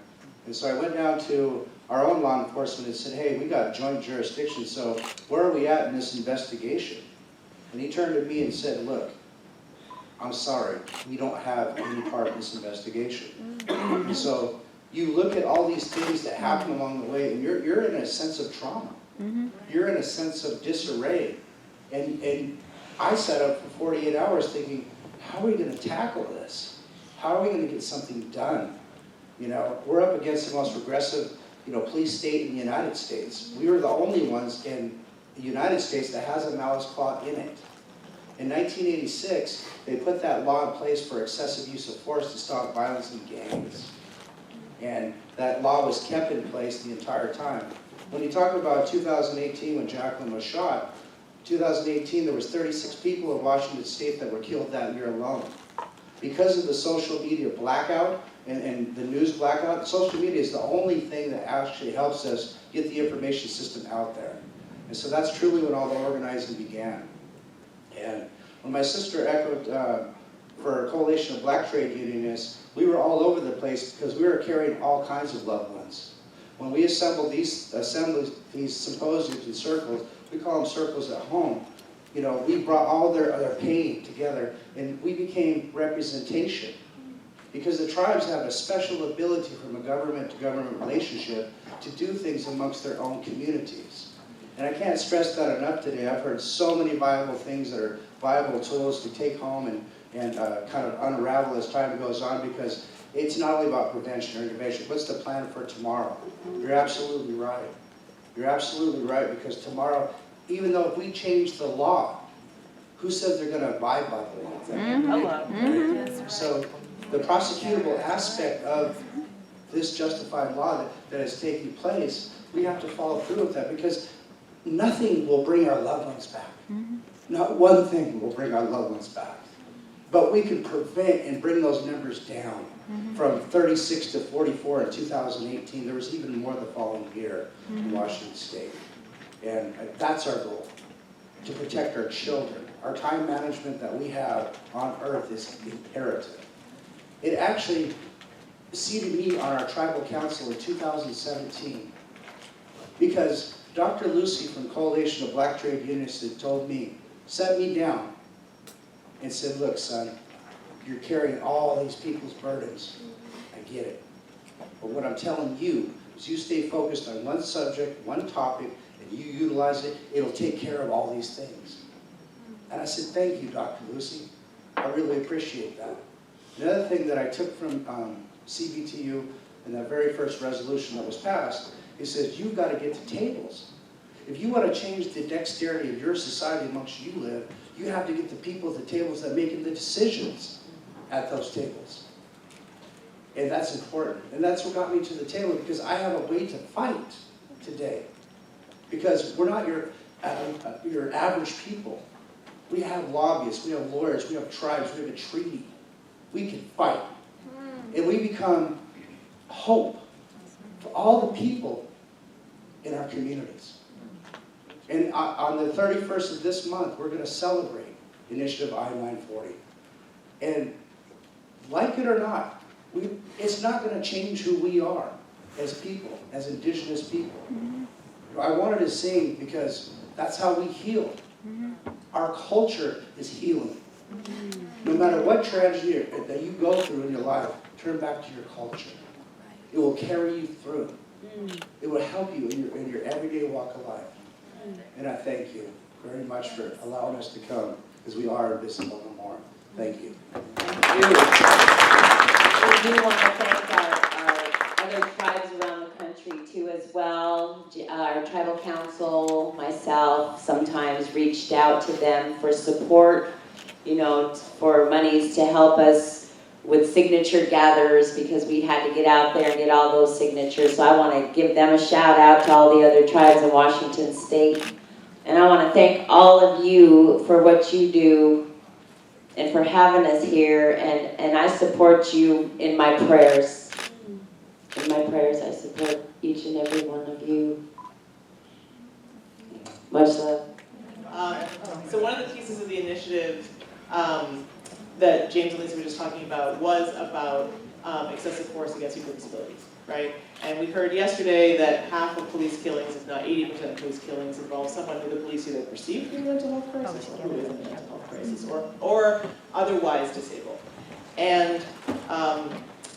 And so I went down to our own law enforcement and said, hey, we got joint jurisdiction, so where are we at in this investigation? And he turned to me and said, look, I'm sorry, we don't have any part in this investigation. And so you look at all these things that happen along the way, and you're in a sense of trauma. You're in a sense of disarray. And I sat up for 48 hours thinking, how are we going to tackle this? How are we going to get something done? We're up against the most regressive, police state in the United States. We were the only ones in the United States that has a malice clause in it. In 1986, they put that law in place for excessive use of force to stop violence in gangs. And that law was kept in place the entire time. When you talk about 2018 when Jacqueline was shot, 2018 there was 36 people in Washington State that were killed that year alone. Because of the social media blackout and the news blackout, social media is the only thing that actually helps us get the information system out there. And so that's truly when all the organizing began. And when my sister echoed for a coalition of black trade unionists, we were all over the place because we were carrying all kinds of loved ones. When we assembled these symposiums and circles, we call them circles at home, we brought all their pain together and we became representation. Because the tribes have a special ability from a government-to-government relationship to do things amongst their own communities. And I can't stress that enough today. I've heard so many viable things that are viable tools to take home and kind of unravel as time goes on, because it's not only about prevention or intervention. What's the plan for tomorrow? You're absolutely right. You're absolutely right, because tomorrow, even though if we change the law, who says they're going to abide by the law? So the prosecutable aspect of this justified law that is taking place, we have to follow through with that, because nothing will bring our loved ones back. Not one thing will bring our loved ones back. But we can prevent and bring those numbers down. From 36 to 44 in 2018. There was even more the following year in Washington State. And that's our goal, to protect our children. Our time management that we have on Earth is imperative. It actually seated me on our tribal council in 2017 because Dr. Lucy from Coalition of Black Trade Unionists had told me, set me down and said, look, son, you're carrying all these people's burdens. I get it. But what I'm telling you is you stay focused on one subject, one topic, and you utilize it, it'll take care of all these things. And I said, thank you, Dr. Lucy. I really appreciate that. Another thing that I took from CBTU in that very first resolution that was passed, it says you've got to get to tables. If you want to change the dexterity of your society amongst you live, you have to get the people at the tables that are making the decisions at those tables. And that's important. And that's what got me to the table, because I have a way to fight today. Because we're not your average people. We have lobbyists, we have lawyers, we have tribes, we have a treaty. We can fight. And we become hope for all the people in our communities. And on the 31st of this month, we're going to celebrate Initiative I-940. And like it or not, it's not going to change who we are as people, as Indigenous people. I wanted to sing because that's how we heal. Our culture is healing. No matter what tragedy that you go through in your life, turn back to your culture. It will carry you through. It will help you in your everyday walk of life. And I thank you very much for allowing us to come, because we are invisible no more. Thank you. We do want to thank our other tribes around the country to as well. Our tribal council, myself, sometimes reached out to them for support, you know, for monies to help us with signature gatherers because we had to get out there and get all those signatures. So I want to give them a shout out to all the other tribes in Washington State. And I want to thank all of you for what you do and for having us here. And I support you in my prayers. In my prayers, I support each and every one of you. Much love. So one of the pieces of the initiative that James and Lisa were just talking about was about excessive force against people with disabilities, right? And we heard yesterday that half of police killings, if not 80% of police killings, involve someone who the police either perceive to be a mental health crisis or who is in a mental health crisis or otherwise disabled. And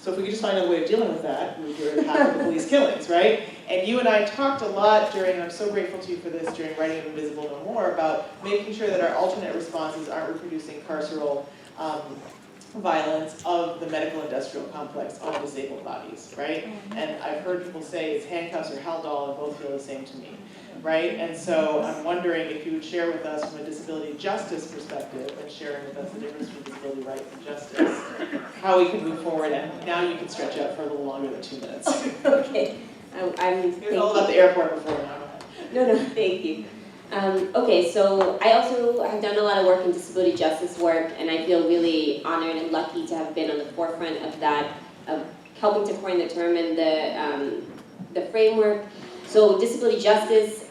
so if we could just find a way of dealing with that, we hear half of the police killings, right? And you and I talked a lot during, and I'm so grateful to you for this, during writing Invisible No More, about making sure that our alternate responses aren't reproducing carceral violence of the medical industrial complex on disabled bodies, right? And I've heard people say it's handcuffs or haldol and both feel the same to me, right? And so I'm wondering if you would share with us from a disability justice perspective and sharing with us the difference between disability rights and justice, how we can move forward, and now you can stretch out for a little longer than 2 minutes. Okay. It was all about the airport before now. No, thank you. Okay, so I also have done a lot of work in disability justice work, and I feel really honored and lucky to have been on the forefront of that, of helping to coin the term and the framework. So disability justice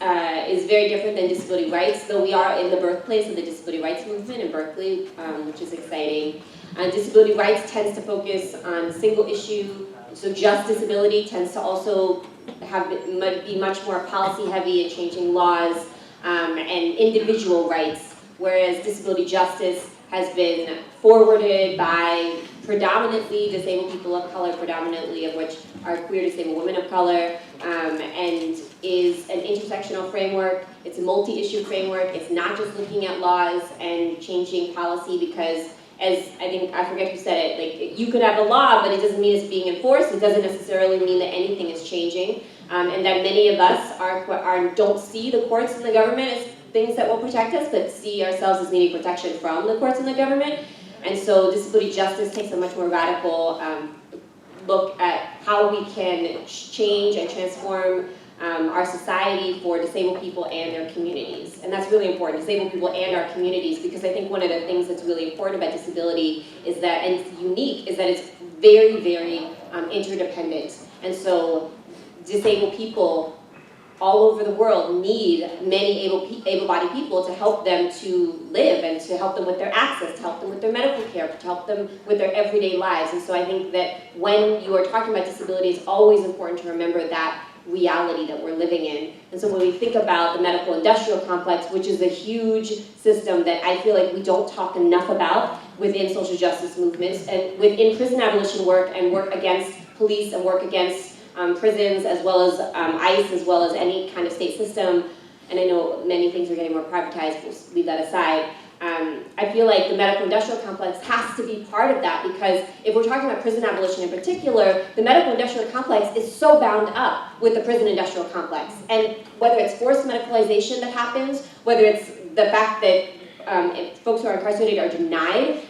is very different than disability rights, though we are in the birthplace of the disability rights movement in Berkeley, which is exciting. Disability rights tends to focus on single issue, so just disability tends to also be much more policy heavy in changing laws and individual rights, whereas disability justice has been forwarded by predominantly disabled people of color, predominantly of which are queer disabled women of color, and is an intersectional framework. It's a multi-issue framework. It's not just looking at laws and changing policy because, as I forget who said it, like you could have a law, but it doesn't mean it's being enforced. It doesn't necessarily mean that anything is changing, and that many of us don't see the courts and the government as things that will protect us, but see ourselves as needing protection from the courts and the government. And so disability justice takes a much more radical look at how we can change and transform our society for disabled people and their communities. And that's really important, disabled people and our communities, because I think one of the things that's really important about disability is that, and it's unique, is that it's very, very interdependent. And so disabled people all over the world need many able-bodied people to help them to live and to help them with their access, to help them with their medical care, to help them with their everyday lives. And so I think that when you are talking about disability, it's always important to remember that reality that we're living in. And so when we think about the medical industrial complex, which is a huge system that I feel like we don't talk enough about within social justice movements and within prison abolition work and work against police and work against prisons, as well as ICE, as well as any kind of state system, and I know many things are getting more privatized, we'll leave that aside. I feel like the medical industrial complex has to be part of that, because if we're talking about prison abolition in particular, the medical industrial complex is so bound up with the prison industrial complex. And whether it's forced medicalization that happens, whether it's the fact that folks who are incarcerated are denied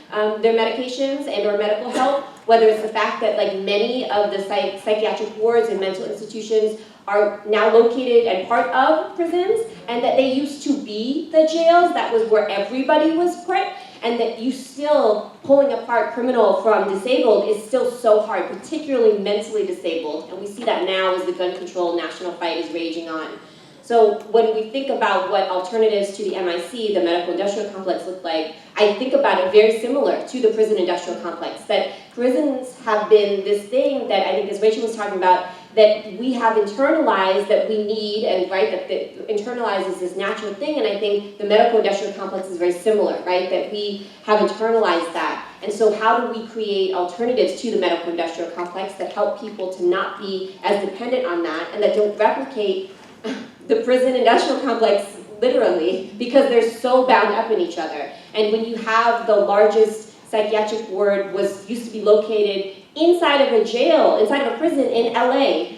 their medications and or medical help, whether it's the fact that like many of the psychiatric wards and mental institutions are now located and part of prisons, and that they used to be the jails, that was where everybody was put, and that you still pulling apart criminal from disabled is still so hard, particularly mentally disabled, and we see that now as the gun control national fight is raging on. So when we think about what alternatives to the MIC, the medical industrial complex, look like, I think about it very similar to the prison industrial complex, that prisons have been this thing that I think, as Rachel was talking about, that we have internalized that we need, and right, that internalizes this natural thing, and I think the medical industrial complex is very similar, right, that we have internalized that. And so how do we create alternatives to the medical industrial complex that help people to not be as dependent on that, and that don't replicate the prison industrial complex literally, because they're so bound up in each other. And when you have the largest psychiatric ward used to be located inside of a jail, inside of a prison in LA,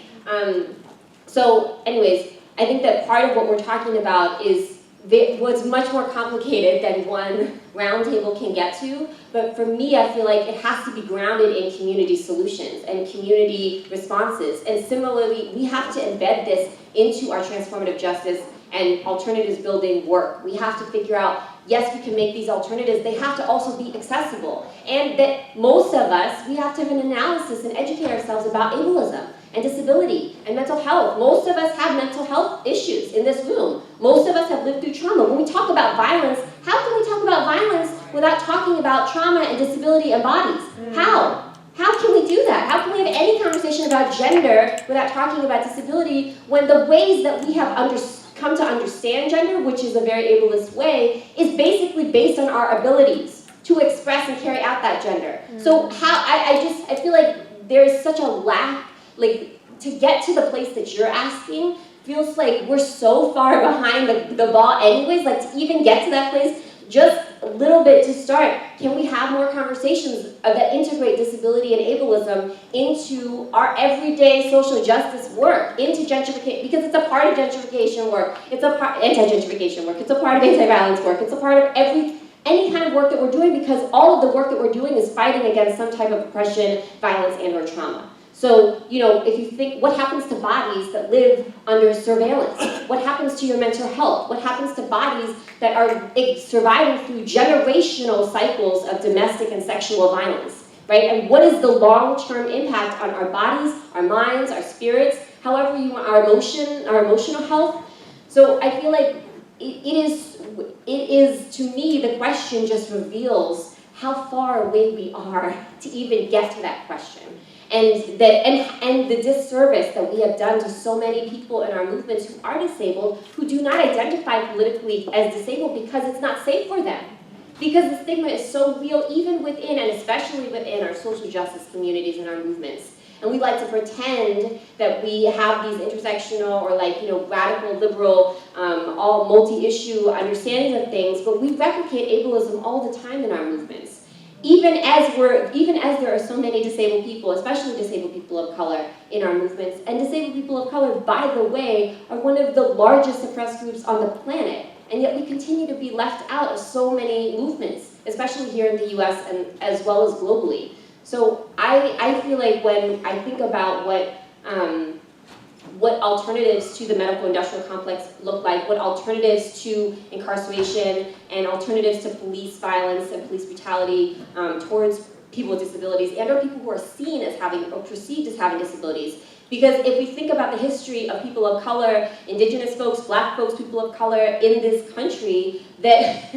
So anyways, I think that part of what we're talking about was much more complicated than one roundtable can get to, but for me, I feel like it has to be grounded in community solutions and community responses. And similarly, we have to embed this into our transformative justice and alternatives building work. We have to figure out, yes, we can make these alternatives, they have to also be accessible. And that most of us, we have to have an analysis and educate ourselves about ableism and disability and mental health. Most of us have mental health issues in this room. Most of us have lived through trauma. When we talk about violence, how can we talk about violence without talking about trauma and disability and bodies? How? How can we do that? How can we have any conversation about gender without talking about disability when the ways that we have come to understand gender, which is a very ableist way, is basically based on our abilities to express and carry out that gender. So how, I feel like there is such a lack, like, to get to the place that you're asking, feels like we're so far behind the ball anyways, like to even get to that place, just a little bit to start. Can we have more conversations that integrate disability and ableism into our everyday social justice work, into gentrification, because it's a part of gentrification work, it's a part, anti-gentrification work, it's a part of anti-violence work, it's a part of any kind of work that we're doing, because all of the work that we're doing is fighting against some type of oppression, violence, and or trauma. So, you know, if you think, what happens to bodies that live under surveillance? What happens to your mental health? What happens to bodies that are surviving through generational cycles of domestic and sexual violence, right? And what is the long-term impact on our bodies, our minds, our spirits, however you want, our emotional health? So I feel like it is, to me, the question just reveals how far away we are to even get to that question. And the disservice that we have done to so many people in our movements who are disabled, who do not identify politically as disabled because it's not safe for them. Because the stigma is so real, even within and especially within our social justice communities and our movements. And we like to pretend that we have these intersectional or radical, liberal, all multi-issue understandings of things, but we replicate ableism all the time in our movements. Even as there are so many disabled people, especially disabled people of color in our movements, and disabled people of color, by the way, are one of the largest oppressed groups on the planet, and yet we continue to be left out of so many movements, especially here in the US and as well as globally. So I feel like when I think about what alternatives to the medical industrial complex look like, what alternatives to incarceration and alternatives to police violence and police brutality towards people with disabilities and or people who are seen as having or perceived as having disabilities. Because if we think about the history of people of color, Indigenous folks, Black folks, people of color in this country, that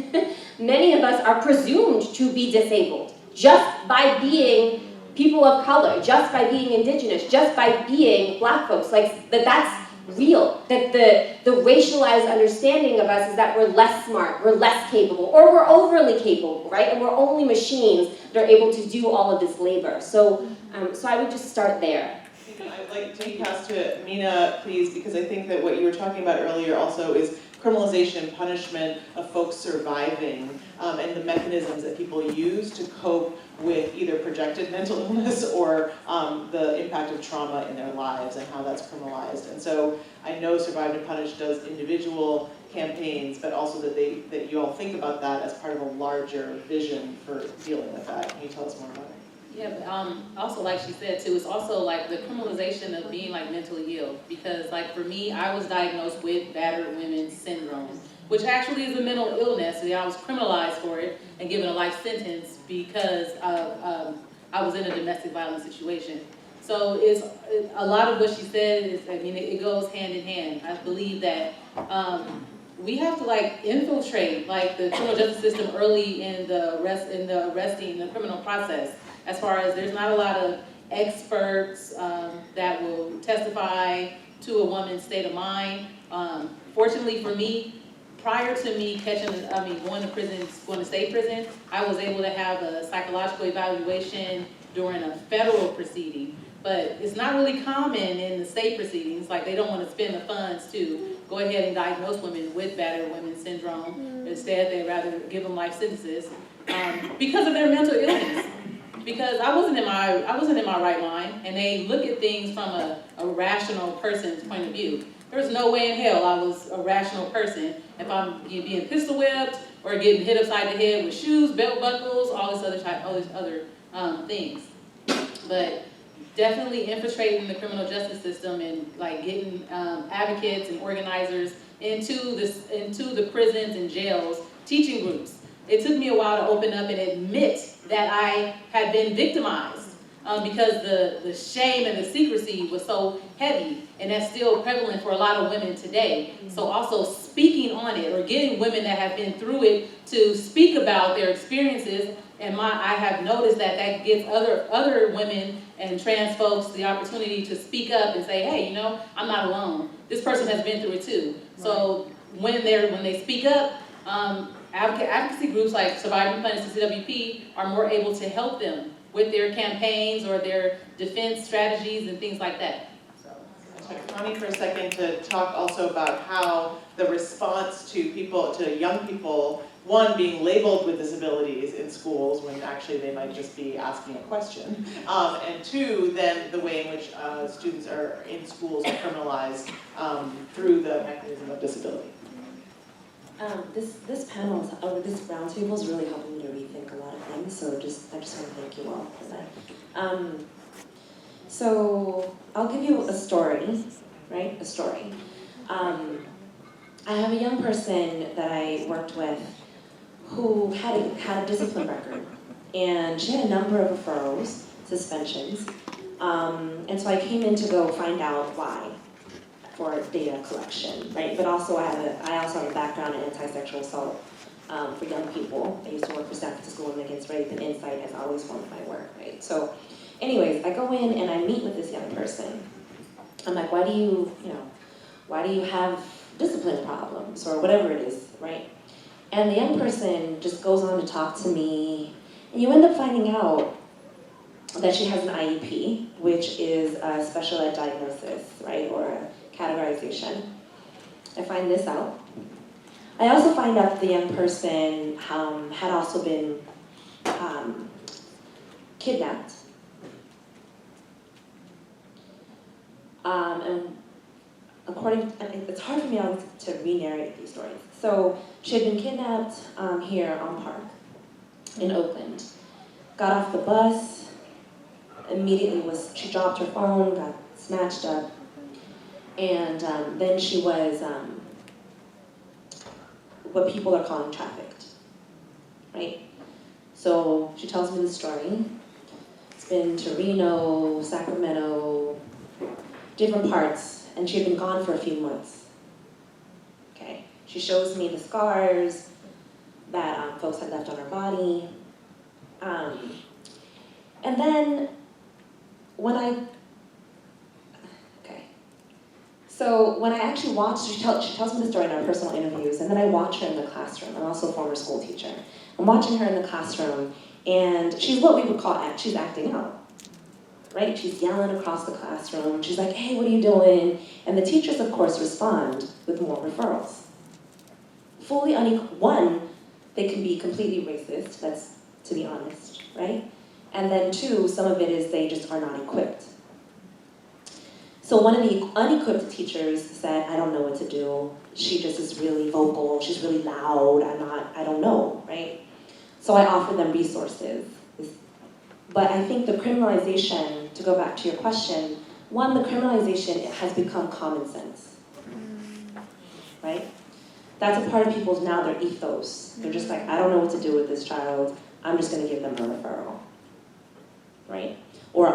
many of us are presumed to be disabled just by being people of color, just by being Indigenous, just by being Black folks, that's real. That the racialized understanding of us is that we're less smart, we're less capable, or we're overly capable, right? And we're only machines that are able to do all of this labor. So I would just start there. I'd like to pass to Aminah, please, because I think that what you were talking about earlier also is criminalization and punishment of folks surviving and the mechanisms that people use to cope with either projected mental illness or the impact of trauma in their lives and how that's criminalized. And so I know Survive and Punish does individual campaigns, but also that you all think about that as part of a larger vision for dealing with that. Can you tell us more about it? Yeah, but also like she said too, it's also like the criminalization of being mentally ill, because for me, I was diagnosed with battered women's syndrome, which actually is a mental illness. So I was criminalized for it and given a life sentence because I was in a domestic violence situation. So it's a lot of what she said is, it goes hand in hand. I believe that we have to infiltrate the criminal justice system early in the arresting, the criminal process. As far as there's not a lot of experts that will testify to a woman's state of mind. Fortunately for me, prior to me going to state prison, I was able to have a psychological evaluation during a federal proceeding. But it's not really common in the state proceedings. They don't want to spend the funds to go ahead and diagnose women with battered women's syndrome. Instead, they'd rather give them life sentences because of their mental illness. because I wasn't in my right mind, and they look at things from a rational person's point of view. There's no way in hell I was a rational person if I'm being pistol whipped or getting hit upside the head with shoes, belt buckles, all these other things. But definitely infiltrating the criminal justice system and like getting advocates and organizers into the prisons and jails, teaching groups. It took me a while to open up and admit that I had been victimized because the shame and the secrecy was so heavy, and that's still prevalent for a lot of women today. So also speaking on it, or getting women that have been through it to speak about their experiences, and I have noticed that gives other women and trans folks the opportunity to speak up and say, hey, I'm not alone. This person has been through it too. So when they speak up, advocacy groups like Surviving Planet CWP are more able to help them with their campaigns or their defense strategies and things like that. Connie for a second to talk also about how the response to young people, one, being labeled with disabilities in schools when actually they might just be asking a question, and two, then the way in which students are in schools are criminalized through the mechanism of disability. This panel, this roundtable is really helping me to rethink a lot of things, so I just want to thank you all for that. So I'll give you a story, right? A story. I have a young person that I worked with who had a discipline record, and she had a number of referrals, suspensions, and so I came in to go find out why, for data collection, right? But also I also have a background in anti-sexual assault for young people. I used to work for San Francisco Women Against Rape, and Insight has always formed my work, right? So anyways, I go in and I meet with this young person. I'm like, why do you have discipline problems or whatever it is, right? And the young person just goes on to talk to me, and you end up finding out that she has an IEP, which is a special ed diagnosis, right, or a categorization. I find this out. I also find out that the young person had also been kidnapped. And it's hard for me to re-narrate these stories. So she had been kidnapped here on Park in Oakland. Got off the bus, immediately she dropped her phone, got snatched up, and then she was what people are calling trafficked, right? So she tells me the story. It's been to Reno, Sacramento, different parts, and she had been gone for a few months. Okay, she shows me the scars that folks had left on her body. And then when I actually watched, she tells me the story in our personal interviews, and then I watch her in the classroom. I'm also a former school teacher. I'm watching her in the classroom, and she's what we would call, she's acting out, right? She's yelling across the classroom. She's like, hey, what are you doing? And the teachers, of course, respond with more referrals. Fully unequal. One, they can be completely racist, that's to be honest, right? And then two, some of it is they just are not equipped. So one of the unequipped teachers said, I don't know what to do. She just is really vocal, she's really loud, I don't know, right? So I offered them resources. But I think the criminalization, to go back to your question, one, the criminalization, it has become common sense, right? That's a part of people's now, their ethos. They're just like, I don't know what to do with this child, I'm just gonna give them a referral, right? Or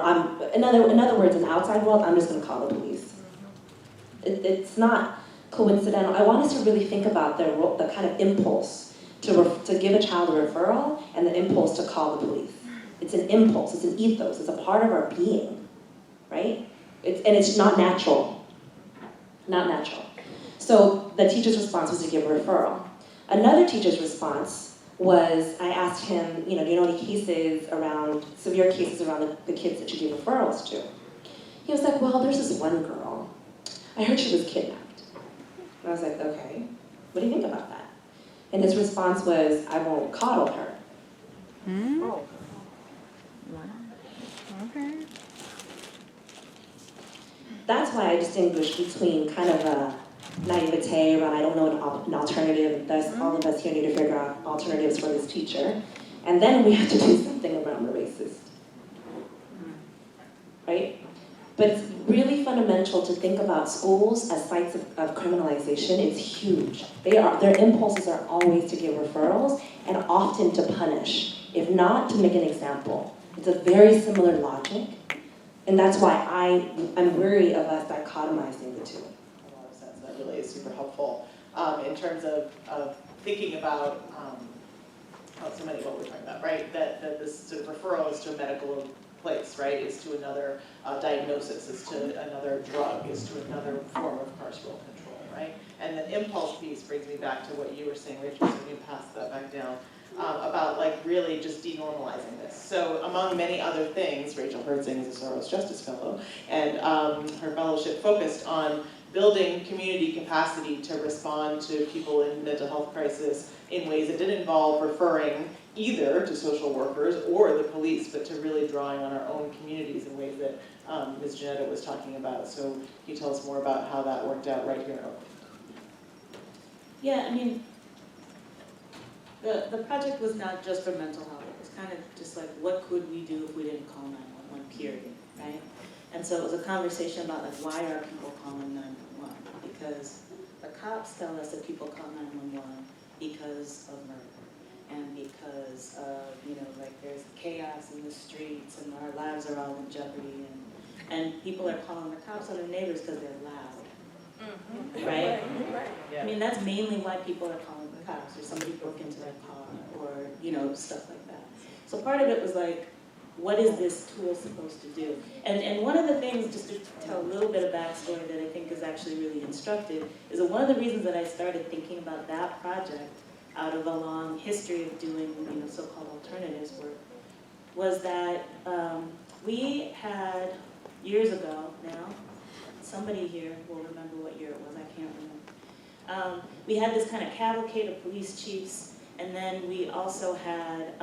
in other words, in the outside world, I'm just gonna call the police. It's not coincidental. I want us to really think about the kind of impulse to give a child a referral and the impulse to call the police. It's an impulse, it's an ethos, it's a part of our being, right? It's not natural, not natural. So the teacher's response was to give a referral. Another teacher's response was, I asked him, do you know any severe cases around the kids that you give referrals to? He was like, well, there's this one girl. I heard she was kidnapped. And I was like, okay, what do you think about that? And his response was, I won't coddle her. Okay. That's why I distinguish between kind of a naivete around I don't know an alternative, thus all of us here need to figure out alternatives for this teacher. And then we have to do something around the racist. Right? But it's really fundamental to think about schools as sites of criminalization. It's huge. Their impulses are always to give referrals and often to punish, if not to make an example. It's a very similar logic. And that's why I'm wary of us dichotomizing the two. A lot of sense. That really is super helpful in terms of thinking about so many what we're talking about, right? That this sort of referral is to a medical place, right? Is to another diagnosis, is to another drug, is to another form of carceral control, right? And the impulse piece brings me back to what you were saying, Rachel, so you pass that back down. About like really just denormalizing this. So among many other things, Rachel Herzing is a Soros Justice Fellow, and her fellowship focused on building community capacity to respond to people in mental health crisis in ways that didn't involve referring either to social workers or the police, but to really drawing on our own communities in ways that Ms. Janetta was talking about. So can you tell us more about how that worked out right here in Oakland? Yeah, I mean, the project was not just for mental health. It was kind of just like, what could we do if we didn't call 911, period, right? And so it was a conversation about like, why are people calling 911? Because the cops tell us that people call 911 because of murder and because of, like there's chaos in the streets and our lives are all in jeopardy, and people are calling the cops on their neighbors because they're loud. Right? I mean, that's mainly why people are calling the cops, or somebody broke into their car, or, stuff like that. So part of it was like, what is this tool supposed to do? And one of the things, just to tell a little bit of backstory that I think is actually really instructive, is that one of the reasons that I started thinking about that project out of a long history of doing, so-called alternatives work, was that we had, years ago now, somebody here will remember what year it was, I can't remember. We had this kind of cavalcade of police chiefs, and then we also had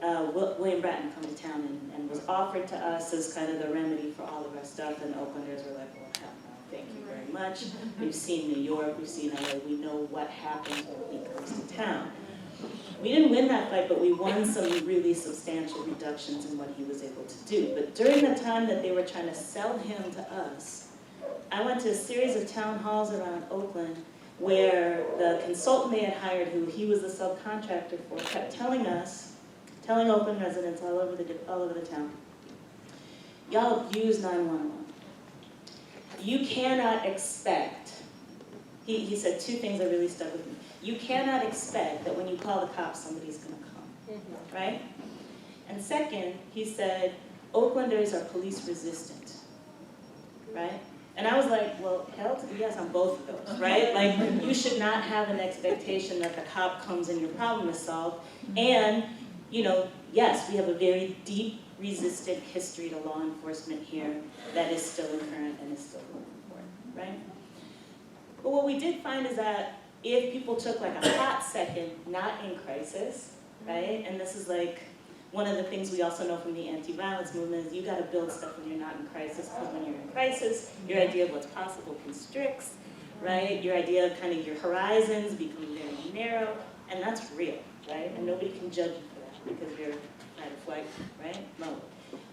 William Bratton come to town and was offered to us as kind of the remedy for all of our stuff, and Oaklanders were like, well, hell no, thank you very much. We've seen New York, we've seen LA, we know what happens when he comes to town. We didn't win that fight, but we won some really substantial reductions in what he was able to do. But during the time that they were trying to sell him to us, I went to a series of town halls around Oakland where the consultant they had hired, who he was the subcontractor for, kept telling Oakland residents all over the town, y'all abuse 911. You cannot expect, he said two things that really stuck with me. You cannot expect that when you call the cops, somebody's going to come, right? And second, he said, Oaklanders are police resistant, right? And I was like, well, hell to the yes on both of those, right? Like, you should not have an expectation that the cop comes and your problem is solved. And, yes, we have a very deep resistant history to law enforcement here that is still current and is still important, right? But what we did find is that if people took like a hot second, not in crisis, right? And this is like one of the things we also know from the anti-violence movement is you got to build stuff when you're not in crisis, because when you're in crisis, your idea of what's possible constricts, right? Your idea of kind of your horizons become very narrow, and that's real, right? And nobody can judge you for that because you're fight or flight, right? Mode.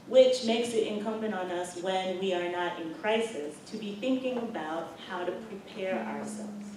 Which makes it incumbent on us when we are not in crisis to be thinking about how to prepare ourselves,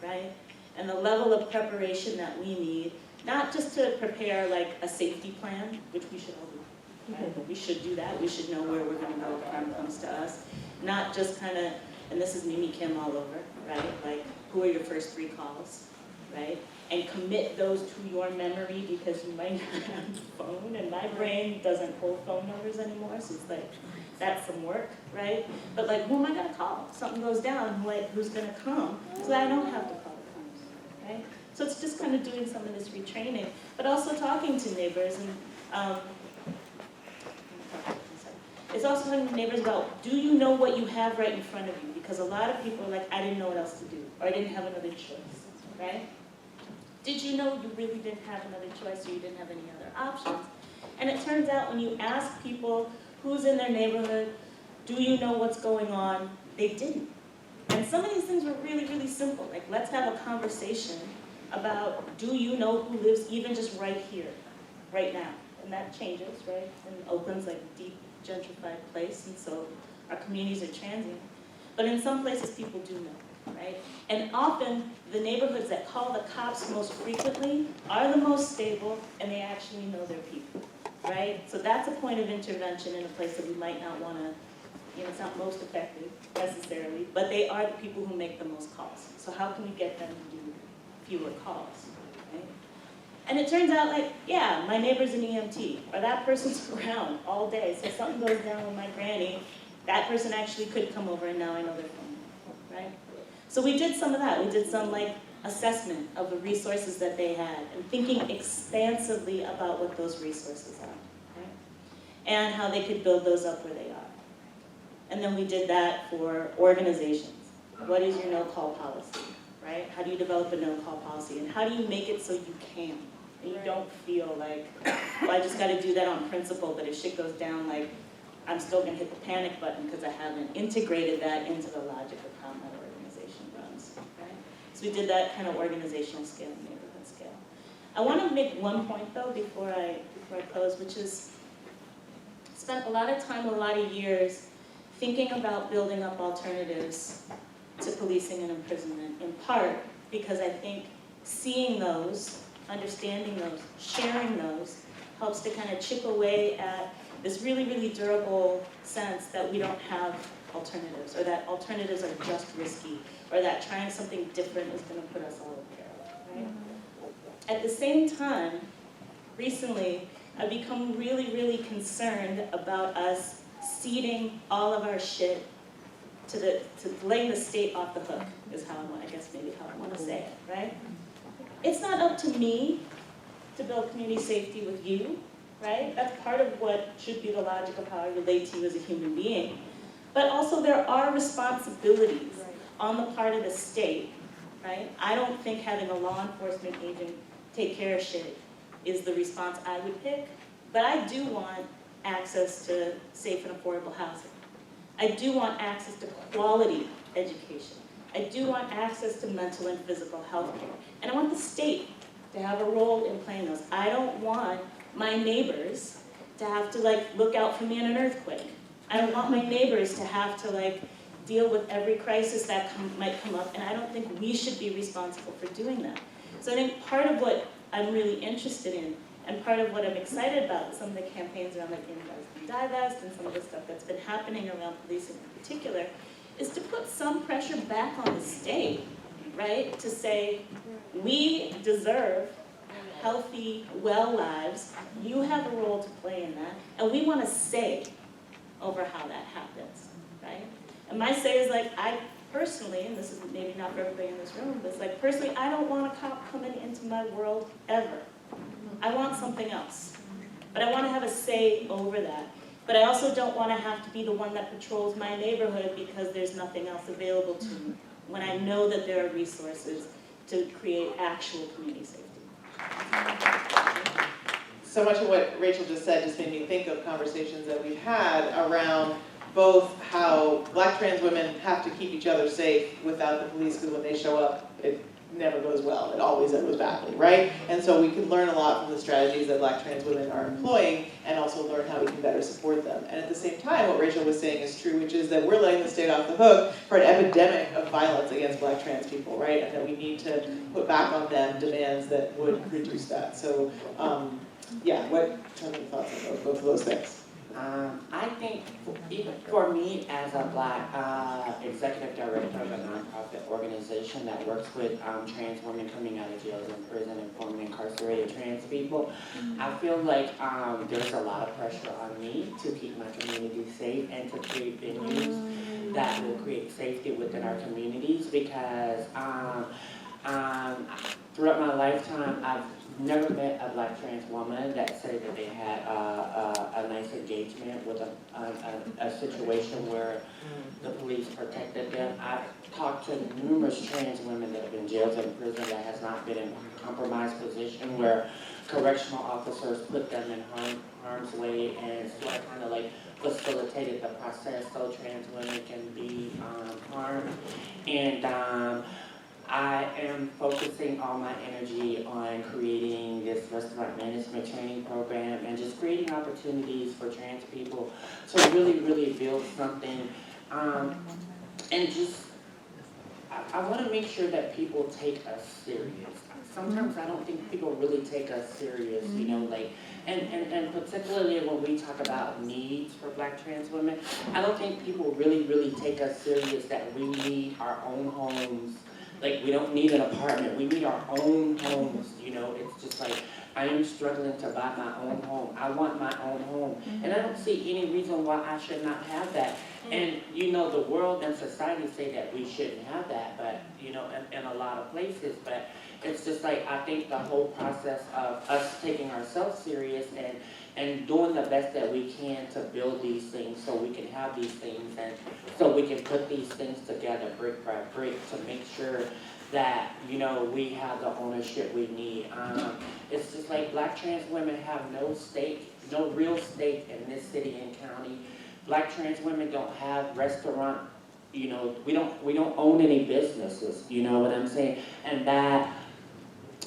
right? And the level of preparation that we need, not just to prepare like a safety plan, which we should all do, right? We should do that. We should know where we're going to go if crime comes to us. Not just kind of, and this is Mimi Kim all over, right? Like, who are your first 3 calls, right? And commit those to your memory because you might not have a phone, and my brain doesn't hold phone numbers anymore, so it's like, that's some work, right? But like, who am I gonna call? If something goes down, like, who's gonna come? So that I don't have to call the cops, right? So it's just kind of doing some of this retraining, but also talking to neighbors, and it's also talking to neighbors about, do you know what you have right in front of you? Because a lot of people are like, I didn't know what else to do, or I didn't have another choice, right? Did you know you really didn't have another choice, or you didn't have any other options? And it turns out when you ask people who's in their neighborhood, do you know what's going on, they didn't. And some of these things were really, really simple. Like, let's have a conversation about, do you know who lives even just right here, right now? And that changes, right? And Oakland's like a deep gentrified place, and so our communities are transient. But in some places, people do know, right? And often, the neighborhoods that call the cops most frequently are the most stable, and they actually know their people, right? So that's a point of intervention in a place that we might not want to, it's not most effective necessarily, but they are the people who make the most calls. So how can we get them to do fewer calls, right? And it turns out, like, yeah, my neighbor's an EMT, or that person's around all day, so if something goes down with my granny, that person actually could come over, and now I know their phone number, right? So we did some of that. We did some, like, assessment of the resources that they had, and thinking expansively about what those resources are, right? And how they could build those up where they are. And then we did that for organizations. What is your no-call policy, right? How do you develop a no-call policy? And how do you make it so you can? And you don't feel like, well, I just got to do that on principle, but if shit goes down, like, I'm still going to hit the panic button because I haven't integrated that into the logic of how my organization runs, right? So we did that kind of organizational scale, neighborhood scale. I want to make one point, though, before I close, which is, spent a lot of time, a lot of years, thinking about building up alternatives to policing and imprisonment, in part because I think seeing those, understanding those, sharing those, helps to kind of chip away at this really, really durable sense that we don't have alternatives, or that alternatives are just risky, or that trying something different is going to put us all in peril, right? At the same time, recently, I've become really, really concerned about us ceding all of our shit to laying the state off the hook, is how I guess maybe how I want to say it, right? It's not up to me to build community safety with you, right? That's part of what should be the logic of how I relate to you as a human being. But also there are responsibilities on the part of the state, right? I don't think having a law enforcement agent take care of shit is the response I would pick, but I do want access to safe and affordable housing. I do want access to quality education. I do want access to mental and physical health care. And I want the state to have a role in playing those. I don't want my neighbors to have to, like, look out for me in an earthquake. I don't want my neighbors to have to, like, deal with every crisis that might come up, and I don't think we should be responsible for doing that. So I think part of what I'm really interested in, and part of what I'm excited about, some of the campaigns around, like, Invest and Divest, and some of the stuff that's been happening around policing in particular, is to put some pressure back on the state, right? To say, we deserve healthy, well lives. You have a role to play in that, and we want to say over how that happens, right? And my say is, like, I personally, and this is maybe not for everybody in this room, but it's like, personally, I don't want a cop coming into my world ever. I want something else. But I want to have a say over that. But I also don't want to have to be the one that patrols my neighborhood because there's nothing else available to me, when I know that there are resources to create actual community safety. So much of what Rachel just said just made me think of conversations that we've had around both how Black trans women have to keep each other safe without the police, because when they show up, it never goes well. It always goes badly, right? And so we can learn a lot from the strategies that Black trans women are employing, and also learn how we can better support them. And at the same time, what Rachel was saying is true, which is that we're letting the state off the hook for an epidemic of violence against Black trans people, right? And that we need to put back on them demands that would reduce that. So, yeah, what are your thoughts on both of those things? I think, even for me as a Black executive director of a nonprofit organization that works with trans women coming out of jails and prison and formerly incarcerated trans people, I feel like there's a lot of pressure on me to keep my community safe and to create venues that will create safety within our communities, because throughout my lifetime, I've never met a Black trans woman that said that they had a nice engagement with a situation where the police protected them. I've talked to numerous trans women that have been jailed and in prison that has not been in a compromised position where correctional officers put them in harm's way, and sort of kind of like facilitated the process so trans women can be harmed. And I am focusing all my energy on creating this restaurant management training program and just creating opportunities for trans people to really, really build something. And just, I want to make sure that people take us serious. Sometimes I don't think people really take us serious, you know, like, and particularly when we talk about needs for Black trans women, I don't think people really, really take us serious that we need our own homes. Like, we don't need an apartment, we need our own homes, you know. It's just like, I am struggling to buy my own home. I want my own home. And I don't see any reason why I should not have that. And, you know, the world and society say that we shouldn't have that, but, you know, in a lot of places. But it's just like, I think the whole process of us taking ourselves serious and doing the best that we can to build these things so we can have these things and so we can put these things together brick by brick to make sure that, you know, we have the ownership we need. It's just like Black trans women have no stake, no real stake in this city and county. Black trans women don't have restaurant, you know, we don't own any businesses, you know what I'm saying? And that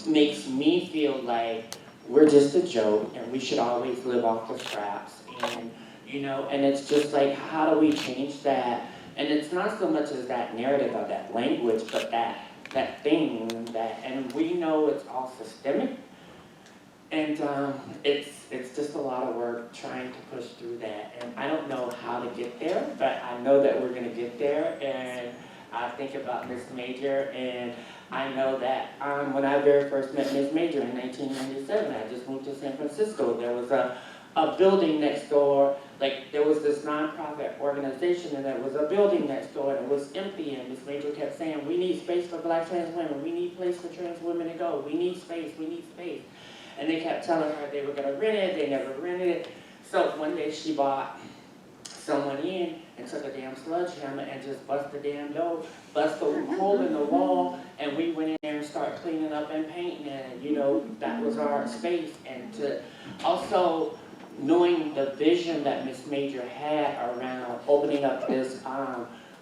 makes me feel like we're just a joke and we should always live off the scraps. And, you know, and it's just like, how do we change that? And it's not so much as that narrative or that language, but that thing that, and we know it's all systemic. And it's just a lot of work trying to push through that. And I don't know how to get there, but I know that we're gonna get there. And I think about Miss Major, and I know that when I very first met Miss Major in 1997, I just moved to San Francisco. There was a building next door, like there was this nonprofit organization and there was a building next door and it was empty, and Miss Major kept saying, we need space for Black trans women, we need place for trans women to go, we need space, we need space. And they kept telling her they were gonna rent it, they never rented it. So one day she bought someone in and took a damn sledgehammer and just bust the damn door, bust a hole in the wall, and we went in there and started cleaning up and painting, and you know, that was our space. And to also knowing the vision that Miss Major had around opening up this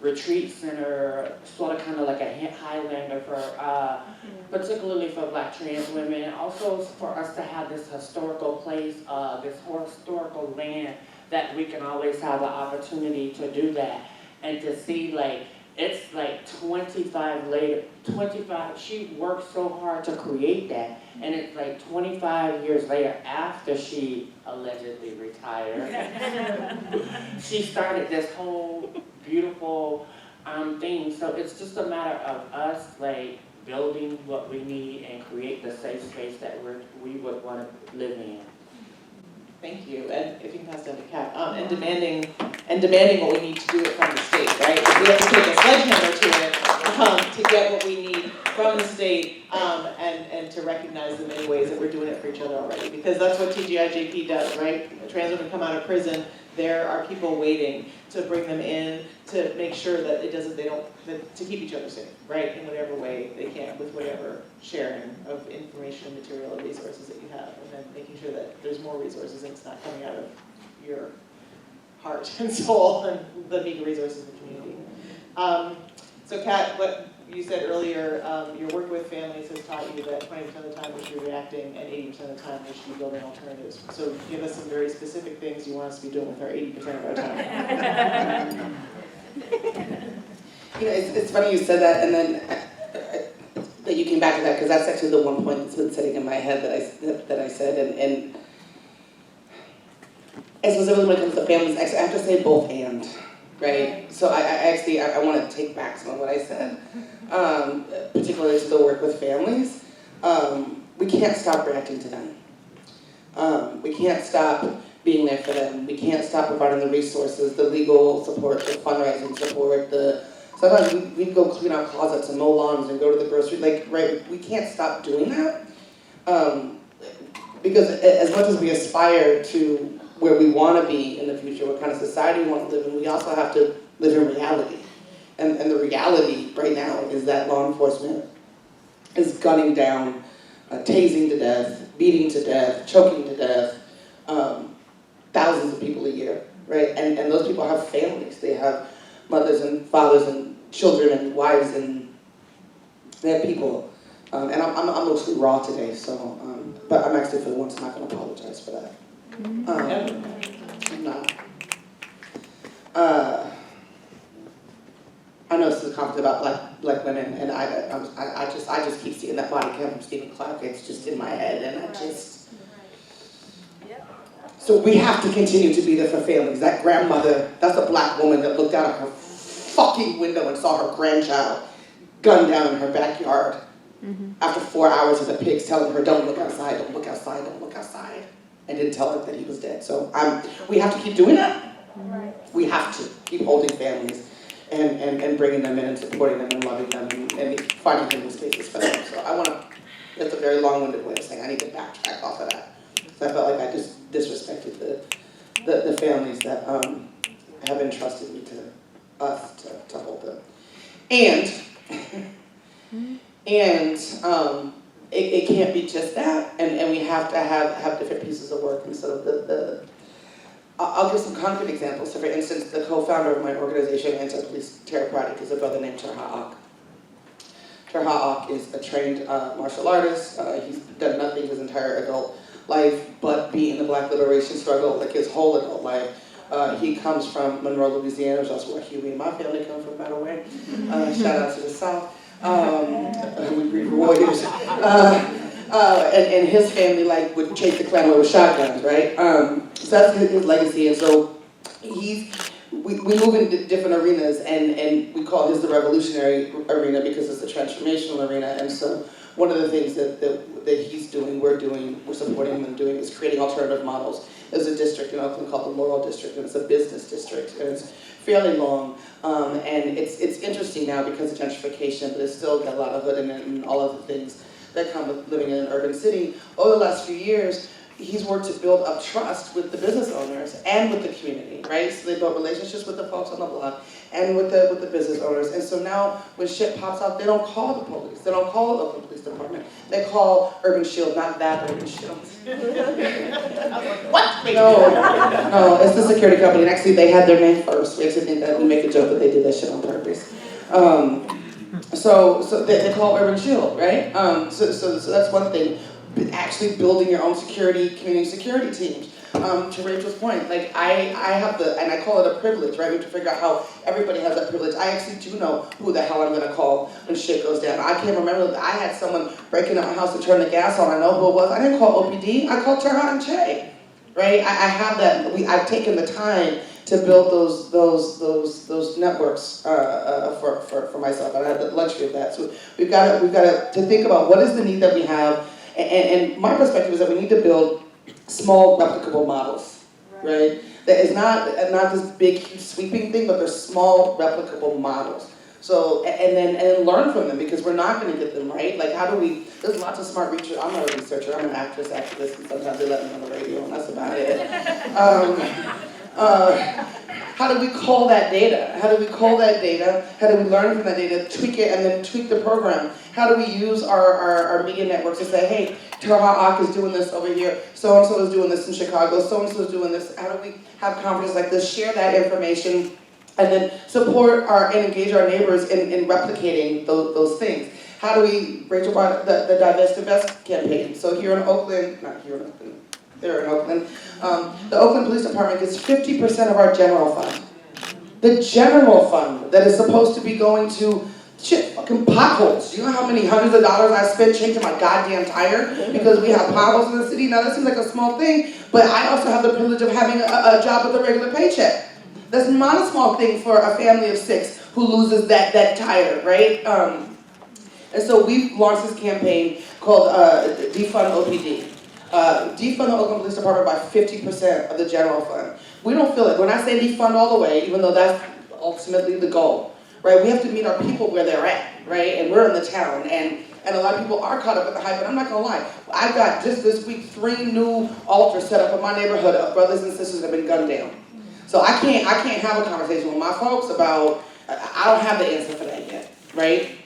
retreat center, sort of kind of like a Highlander for, particularly for Black trans women, and also for us to have this historical place, this historical land that we can always have the opportunity to do that. And to see like, it's like 25, she worked so hard to create that, and it's like 25 years later, after she allegedly retired, she started this whole beautiful thing. So it's just a matter of us like building what we need and create the safe space that we would want to live in. Thank you, and if you can pass down to Kat, and demanding what we need to do it from the state, right? We have to take a sledgehammer to it to get what we need from the state, and to recognize the many ways that we're doing it for each other already, because that's what TGIJP does, right? Trans women come out of prison, there are people waiting to bring them in to make sure that to keep each other safe, right? In whatever way they can, with whatever sharing of information, material, and resources that you have, and then making sure that there's more resources and it's not coming out of your heart and soul and the meager resources of the community. So Kat, what you said earlier, your work with families has taught you that 20% of the time we should be reacting and 80% of the time we should be building alternatives. So give us some very specific things you want us to be doing with our 80% of our time. You know, it's funny you said that, and then that you came back to that, because that's actually the one point that's been sitting in my head that I said, and specifically when it comes to families, actually I have to say both and, right? So I want to take back some of what I said, particularly to the work with families. We can't stop reacting to them. We can't stop being there for them. We can't stop providing the resources, the legal support, the fundraising support, sometimes we go clean our closets and mow lawns and go to the grocery, like, right, we can't stop doing that. Because as much as we aspire to where we want to be in the future, what kind of society we want to live in, we also have to live in reality. And the reality right now is that law enforcement is gunning down tasing to death, beating to death, choking to death, thousands of people a year, right? And those people have families. They have mothers and fathers and children and wives, and they have people. And I'm mostly raw today, so, but I'm actually for the once not going to apologize for that. I'm not. I know this is a conference about black women, and I just keep seeing that body count from Stephen Clark. It's just in my head, and I just. So we have to continue to be there for families. That grandmother, that's a black woman that looked out of her fucking window and saw her grandchild gunned down in her backyard after 4 hours of the pigs telling her, don't look outside, don't look outside, don't look outside, and didn't tell her that he was dead. So we have to keep doing that. We have to keep holding families and bringing them in and supporting them and loving them and finding healing spaces for them. So that's a very long-winded way of saying I need to backtrack off of that. So I felt like I just disrespected the families that have entrusted me to us to hold them. And it can't be just that, and we have to have different pieces of work. And so I'll give some concrete examples. So for instance, the co-founder of my organization, Anti-Police Terror Project, is a brother named Terha Ak. Terha Ak is a trained martial artist. He's done nothing his entire adult life but be in the black liberation struggle, like his whole adult life. He comes from Monroe, Louisiana, which is also where Huey and my family come from, by the way. Shout out to the South. We breed warriors. And his family would chase the clan away with shotguns, right? So that's his legacy. And so we move into different arenas, and we call his the revolutionary arena because it's the transformational arena. And so one of the things that he's doing, we're supporting him in doing, is creating alternative models. There's a district in Oakland called the Laurel District, and it's a business district, and it's fairly long. And it's interesting now because of gentrification, but it's still got a lot of hood in it and all of the things that come with living in an urban city. Over the last few years, he's worked to build up trust with the business owners and with the community, right? So they built relationships with the folks on the block and with the business owners. And so now when shit pops up, they don't call the police. They don't call the local police department. They call Urban Shield, not that Urban Shield. What? No, it's the security company. And actually, they had their name first. We actually think that we make a joke that they did that shit on purpose. So they call Urban Shield, right? So that's one thing. Actually building your own community security teams. To Rachel's point, I have and I call it a privilege, right? We have to figure out how everybody has that privilege. I actually do know who the hell I'm gonna call when shit goes down. I can't remember that I had someone breaking up my house to turn the gas on. I know who it was. I didn't call OPD. I called Terha and Che, right? I have that. I've taken the time to build those networks for myself. And I have the luxury of that. So we've got to think about what is the need that we have. And my perspective is that we need to build small replicable models, right? That is not this big, huge, sweeping thing, but they're small replicable models. So, and then learn from them, because we're not going to get them right. How do we, there's lots of smart researchers. I'm not a researcher, I'm an actress, activist, and sometimes they let me on the radio, and that's about it. How do we call that data? How do we call that data? How do we learn from that data, tweak it, and then tweak the program? How do we use our media networks to say, hey, Terha Ak is doing this over here, so-and-so is doing this in Chicago, so-and-so is doing this. How do we have conferences like this, share that information, and then support and engage our neighbors in replicating those things? How do we, Rachel brought the Divest Invest campaign. So here in Oakland, they're in Oakland, the Oakland Police Department gets 50% of our general fund. The general fund that is supposed to be going to fucking potholes. You know how many hundreds of dollars I spent changing my goddamn tire because we have potholes in the city? Now that seems like a small thing, but I also have the privilege of having a job with a regular paycheck. That's not a small thing for a family of 6 who loses that tire, right? And so we've launched this campaign called Defund OPD. Defund the Oakland Police Department by 50% of the general fund. We don't feel it. When I say defund all the way, even though that's ultimately the goal, right? We have to meet our people where they're at, right? And we're in the town, and a lot of people are caught up in the hype, but I'm not gonna lie. I've got just this week 3 new altars set up in my neighborhood of brothers and sisters that have been gunned down. So I can't have a conversation with my folks about, I don't have the answer for that yet, right?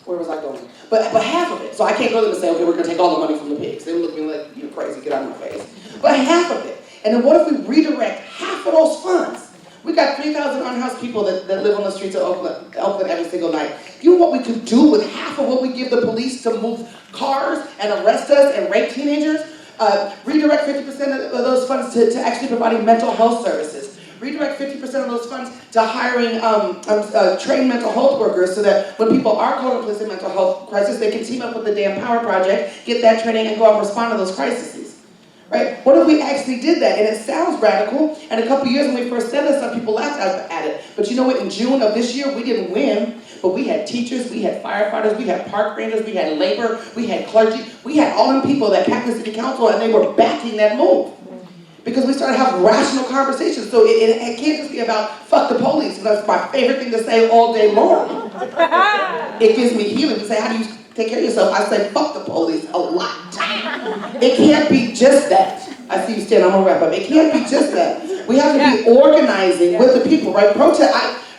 where was I going? But half of it. So I can't go to them and say, okay, we're going to take all the money from the pigs. They would look at me like, you're crazy, get out of my face. But half of it. And then what if we redirect half of those funds? We got 3,000 unhoused people that live on the streets of Oakland every single night. You know what we could do with half of what we give the police to move cars and arrest us and rape teenagers? Redirect 50% of those funds to actually providing mental health services. Redirect 50% of those funds to hiring trained mental health workers so that when people are caught in a mental health crisis, they can team up with the damn Power Project, get that training, and go out and respond to those crises. Right? What if we actually did that? And it sounds radical, and a couple years when we first said this, some people laughed at it. But you know what, in June of this year, we didn't win, but we had teachers, we had firefighters, we had park rangers, we had labor, we had clergy, we had all them people that packed the city council, and they were backing that move. Because we started having rational conversations. So it can't just be about fuck the police. That's my favorite thing to say all day long. It gives me healing to say, how do you take care of yourself? I say fuck the police a lot. It can't be just that. I see you standing, I'm gonna wrap up. It can't be just that. We have to be organizing with the people, right?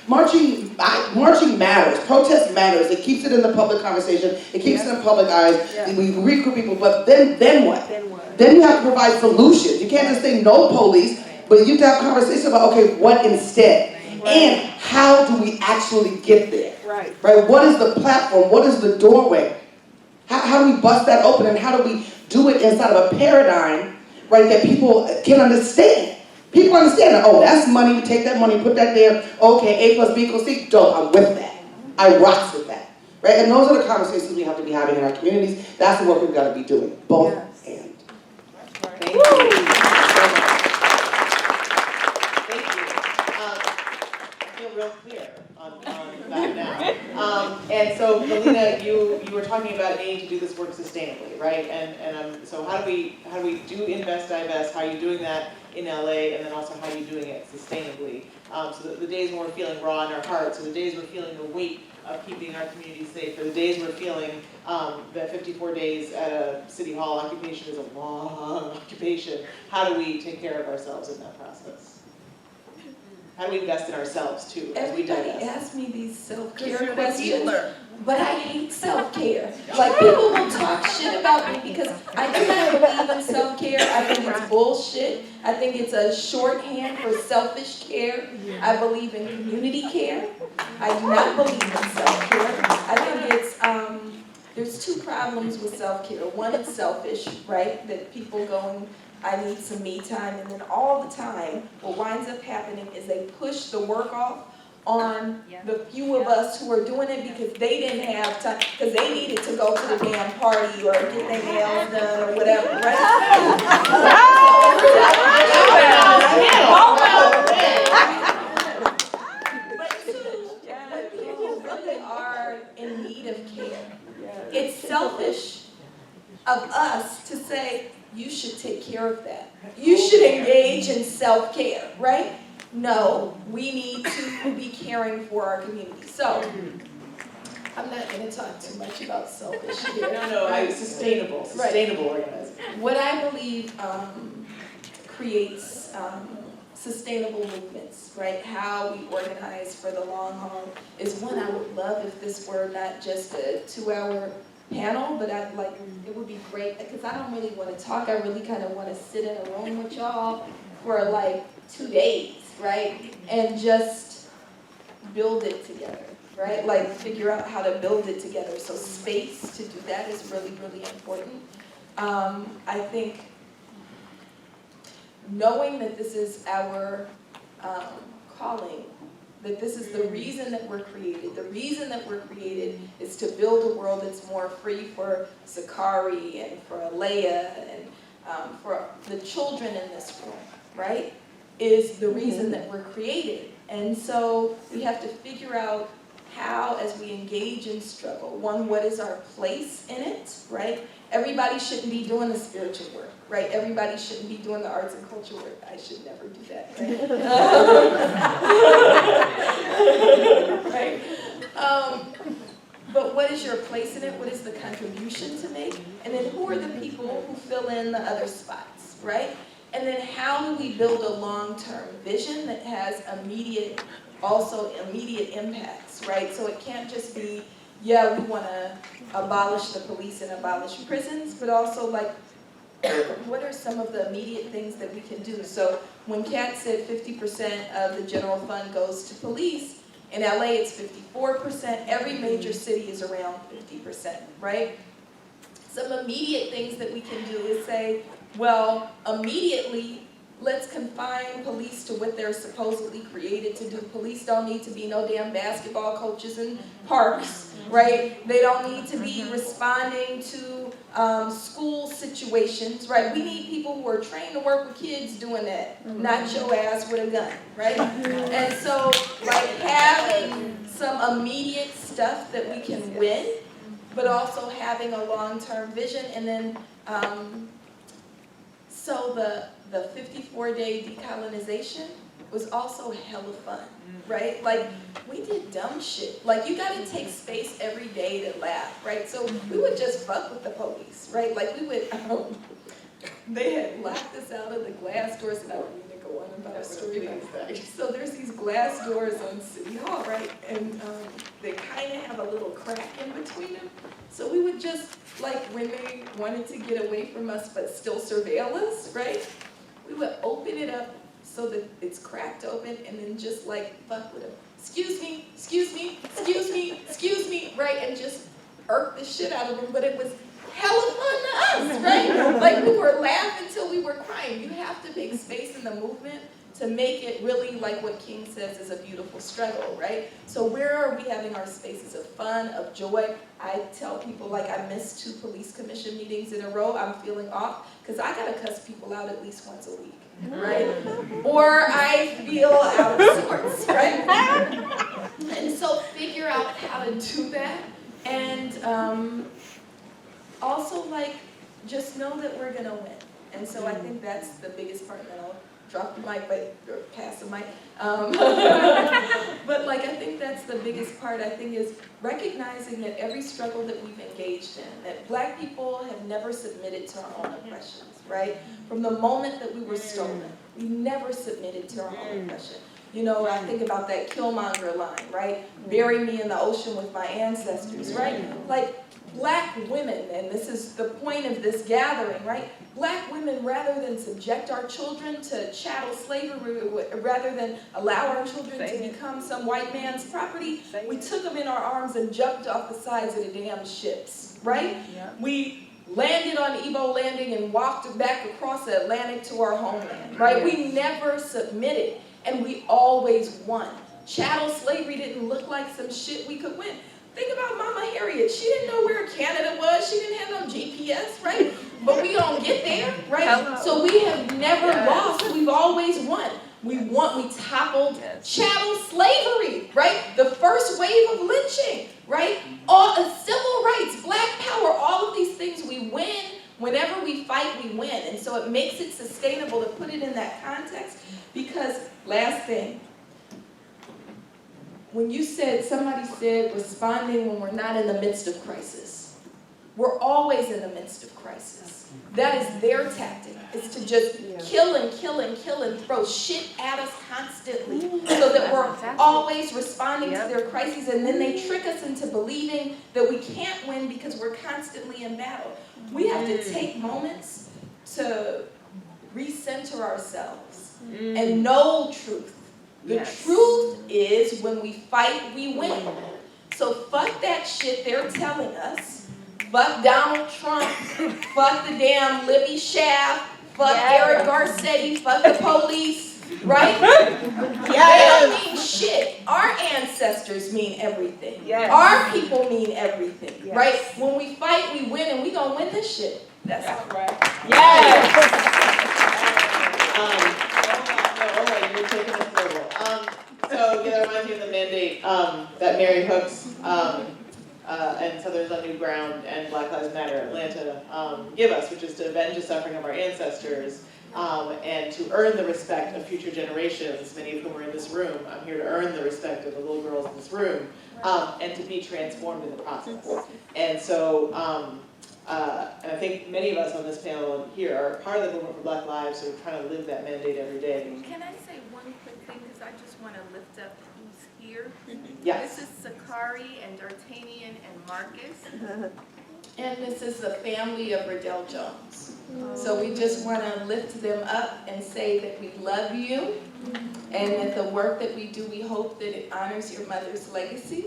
Marching matters. Protest matters. It keeps it in the public conversation. It keeps it in public eyes. And we recruit people, but then what? Then you have to provide solutions. You can't just say no police, but you have to have conversations about, okay, what instead? And how do we actually get there? Right? What is the platform? What is the doorway? How do we bust that open, and how do we do it inside of a paradigm, right, that people can understand? People understand that, oh, that's money, we take that money, put that there, okay, A plus B equals C, dope, I'm with that. I rocks with that, right? And those are the conversations we have to be having in our communities. That's the work we've got to be doing, both and. Thank you. Thank you. I feel real clear on that now. And so, Melina, you were talking about needing to do this work sustainably, right? And so how do we do invest, divest? How are you doing that in LA? And then also how are you doing it sustainably? So the days when we're feeling raw in our hearts, or the days we're feeling the weight of keeping our community safe, or the days we're feeling that 54 days at a city hall occupation is a long occupation. How do we take care of ourselves in that process? How do we invest in ourselves too? Everybody asks me these self-care questions, but I hate self-care. Like, people will talk shit about me because I do not believe in self-care. I think it's bullshit. I think it's a shorthand for selfish care. I believe in community care. I do not believe in self-care. I think it's, there's two problems with self-care. One is selfish, right? That people going, I need some me time, and then all the time, what winds up happening is they push the work off on the few of us who are doing it because they didn't have time, because they needed to go to the damn party or get their nails done or whatever, right? But two, when people really are in need of care, it's selfish of us to say, you should take care of that. You should engage in self-care, right? No, we need to be caring for our community. So, I'm not going to talk too much about selfish care. No, sustainable organizing. What I believe creates sustainable movements, right? How we organize for the long haul is one I would love if this were not just a 2-hour panel, but I'd like, it would be great, because I don't really want to talk. I really kind of want to sit in a room with y'all for like 2 days, right? And just build it together, right? Like, figure out how to build it together. So space to do that is really, really important. I think knowing that this is our calling, that this is the reason that we're created. The reason that we're created is to build a world that's more free for Sakari and for Alea and for the children in this room, right? Is the reason that we're created. And so we have to figure out how, as we engage in struggle, one, what is our place in it, right? Everybody shouldn't be doing the spiritual work, right? Everybody shouldn't be doing the arts and culture work. I should never do that, right? Right? But what is your place in it? What is the contribution to make? And then who are the people who fill in the other spots, right? And then how do we build a long-term vision that has immediate impacts, right? So it can't just be yeah, we want to abolish the police and abolish prisons, but also like, what are some of the immediate things that we can do? So when Kat said 50% of the general fund goes to police, in LA it's 54%, every major city is around 50%, right? Some immediate things that we can do is say, well, immediately, let's confine police to what they're supposedly created to do. Police don't need to be no damn basketball coaches in parks, right? They don't need to be responding to school situations, right? We need people who are trained to work with kids doing that, not your ass with a gun, right? And so, like, having some immediate stuff that we can win, but also having a long-term vision, and then, so the 54-day decolonization was also hella fun, right? Like, we did dumb shit. Like, you gotta take space every day to laugh, right? So we would just fuck with the police, right? Like, we would, they had locked us out of the glass doors, and I don't mean to go on about a story about that. So there's these glass doors on City Hall, right? And they kind of have a little crack in between them. So we would just, like, when they wanted to get away from us but still surveil us, right? We would open it up so that it's cracked open, and then just like fuck with them. Excuse me, excuse me, excuse me, excuse me, right? And just irk the shit out of them. But it was hella fun to us, right? Like, we were laughing till we were crying. You have to make space in the movement to make it really, like what King says, is a beautiful struggle, right? So where are we having our spaces of fun, of joy? I tell people, like, I missed 2 police commission meetings in a row. I'm feeling off, because I gotta cuss people out at least once a week, right? Or I feel out of sorts, right? And so figure out how to do that. And also, like, just know that we're gonna win. And so I think that's the biggest part, and then I'll drop the mic, or pass the mic. But like, I think that's the biggest part, I think, is recognizing that every struggle that we've engaged in, that Black people have never submitted to our own oppressions, right? From the moment that we were stolen, we never submitted to our own oppression. You know, I think about that Killmonger line, right? Bury me in the ocean with my ancestors, right? Like, Black women, and this is the point of this gathering, right? Black women, rather than subject our children to chattel slavery, rather than allow our children to become some white man's property, we took them in our arms and jumped off the sides of the damn ships, right? We landed on Ebo Landing and walked back across the Atlantic to our homeland, right? We never submitted, and we always won. Chattel slavery didn't look like some shit we could win. Think about Mama Harriet. She didn't know where Canada was. She didn't have no GPS, right? But we gonna get there, right? So we have never lost. We've always won. We toppled chattel slavery, right? The first wave of lynching, right? All civil rights, Black power, all of these things we win. Whenever we fight, we win. And so it makes it sustainable to put it in that context, because, last thing, when you said, somebody said, responding when we're not in the midst of crisis. We're always in the midst of crisis. That is their tactic, is to just kill and kill and kill and throw shit at us constantly, so that we're always responding to their crises, and then they trick us into believing that we can't win because we're constantly in battle. We have to take moments to recenter ourselves and know truth. The truth is, when we fight, we win. So fuck that shit they're telling us. Fuck Donald Trump. Fuck the damn Libby Schaaf. Fuck Eric Garcetti. Fuck the police. Right? They don't mean shit. Our ancestors mean everything. Our people mean everything. Right? When we fight, we win, and we gonna win this shit. That's all right. You're taking us global. So that reminds me of the mandate that Mary Hooks and Southerners on New Ground and Black Lives Matter Atlanta give us, which is to avenge the suffering of our ancestors and to earn the respect of future generations, many of whom are in this room. I'm here to earn the respect of the little girls in this room, and to be transformed in the process. And so, and I think many of us on this panel here are part of the movement for Black Lives, so we're trying to live that mandate every day. Can I say one quick thing, because I just want to lift up who's here. Yes. This is Sakari and D'Artagnan and Marcus. And this is the family of Riddell Jones. So we just want to lift them up and say that we love you, and that the work that we do, we hope that it honors your mother's legacy,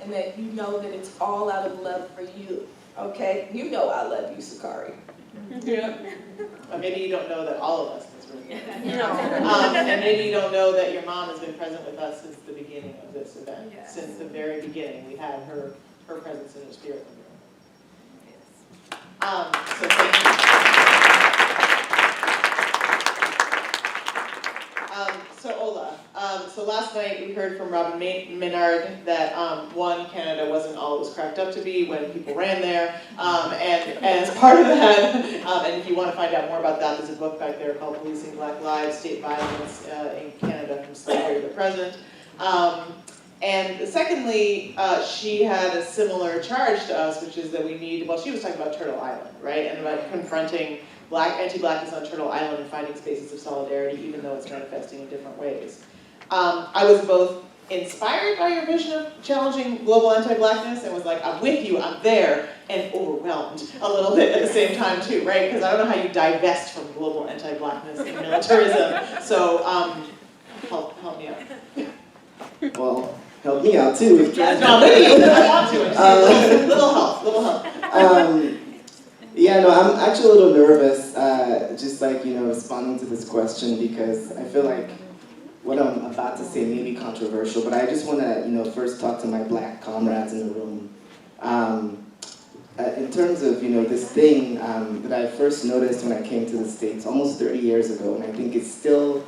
and that you know that it's all out of love for you. Okay? You know I love you, Sakari. Yeah. Maybe you don't know that all of us in this room. And maybe you don't know that your mom has been present with us since the beginning of this event. Yes. Since the very beginning, we had her presence in her spirit in the room. So thank you. So Ola, so last night we heard from Robin Maynard that one, Canada wasn't all it was cracked up to be when people ran there, and as part of that, and if you want to find out more about that, there's a book back there called Policing Black Lives, State Violence in Canada from Slavery to the Present. And secondly, she had a similar charge to us, which is that we need, well, she was talking about Turtle Island, right? And about confronting anti-blackness on Turtle Island and finding spaces of solidarity, even though it's manifesting in different ways. I was both inspired by your vision of challenging global anti-blackness and was like, I'm with you, I'm there, and overwhelmed a little bit at the same time too, right? Because I don't know how you divest from global anti-blackness and militarism. So help me out. Well, help me out too. No, maybe I want to. Little help. Yeah, no, I'm actually a little nervous, just like, responding to this question, because I feel like what I'm about to say may be controversial, but I just want to, first talk to my black comrades in the room. In terms of, this thing that I first noticed when I came to the States almost 30 years ago, and I think it still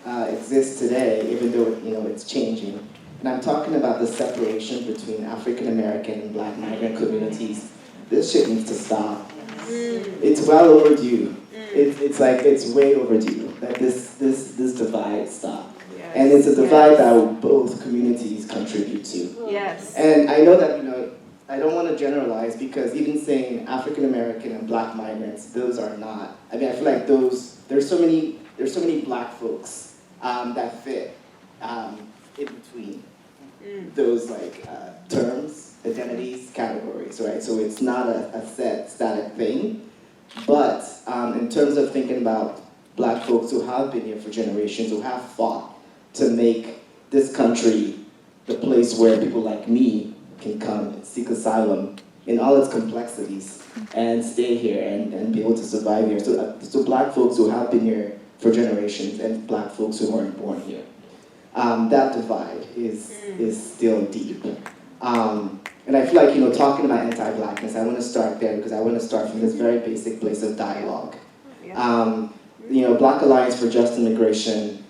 exists today, even though, it's changing. And I'm talking about the separation between African American and black migrant communities. This shit needs to stop. It's well overdue. It's way overdue that this divide stop. Yes. And it's a divide that both communities contribute to. Yes. And I know that, I don't want to generalize, because even saying African American and black migrants, those are not. I mean, I feel like there's so many black folks that fit in between those terms, identities, categories, right? So it's not a set, static thing. But in terms of thinking about black folks who have been here for generations, who have fought to make this country the place where people like me can come and seek asylum in all its complexities and stay here and be able to survive here. So black folks who have been here for generations and black folks who weren't born here. That divide is still deep. And I feel like, talking about anti-blackness, I want to start there, because I want to start from this very basic place of dialogue. Black Alliance for Just Immigration,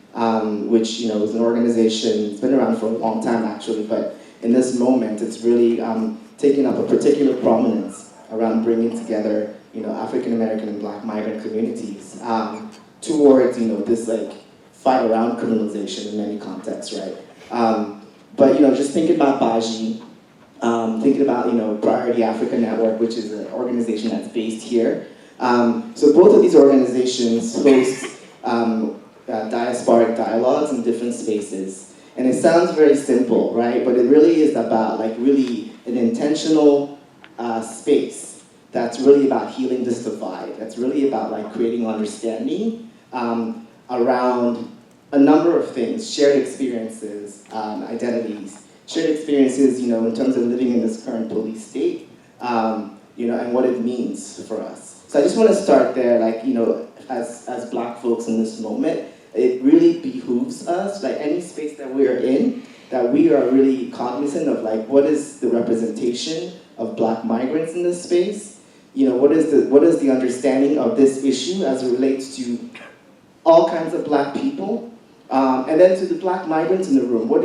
which, is an organization, it's been around for a long time actually, but in this moment, it's really taking up a particular prominence around bringing together, African American and black migrant communities towards, this fight around criminalization in many contexts, right? But just thinking about Baji, thinking about Priority Africa Network, which is an organization that's based here. So both of these organizations host diasporic dialogues in different spaces. And it sounds very simple, right? But it really is about really an intentional space that's really about healing this divide. That's really about creating understanding around a number of things, shared experiences, identities, shared experiences, in terms of living in this current police state, and what it means for us. So I just want to start there, as black folks in this moment, it really behooves us, any space that we are in, that we are really cognizant of, what is the representation of black migrants in this space? What is the understanding of this issue as it relates to all kinds of black people? And then to the black migrants in the room, what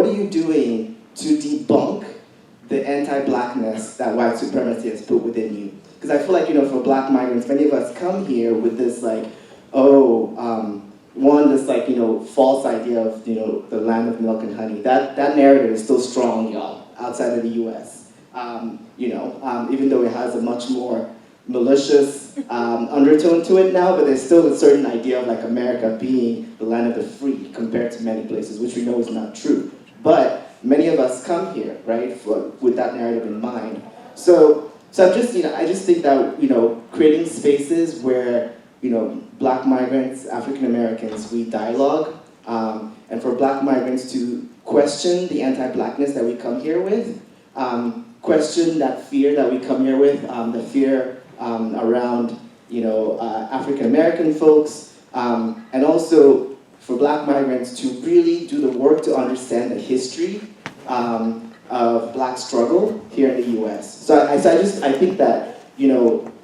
are you doing to debunk the anti-blackness that white supremacy has put within you? Because I feel like, for black migrants, many of us come here with this false idea of, the land of milk and honey. That narrative is still strong, y'all, outside of the US. Even though it has a much more malicious undertone to it now, but there's still a certain idea of like America being the land of the free compared to many places, which we know is not true. But many of us come here, right, with that narrative in mind. So I just think that, creating spaces where, Black migrants, African Americans, we dialogue, and for Black migrants to question the anti-Blackness that we come here with, question that fear that we come here with, the fear around, African American folks, and also for Black migrants to really do the work to understand the history of Black struggle here in the U.S. So I think that,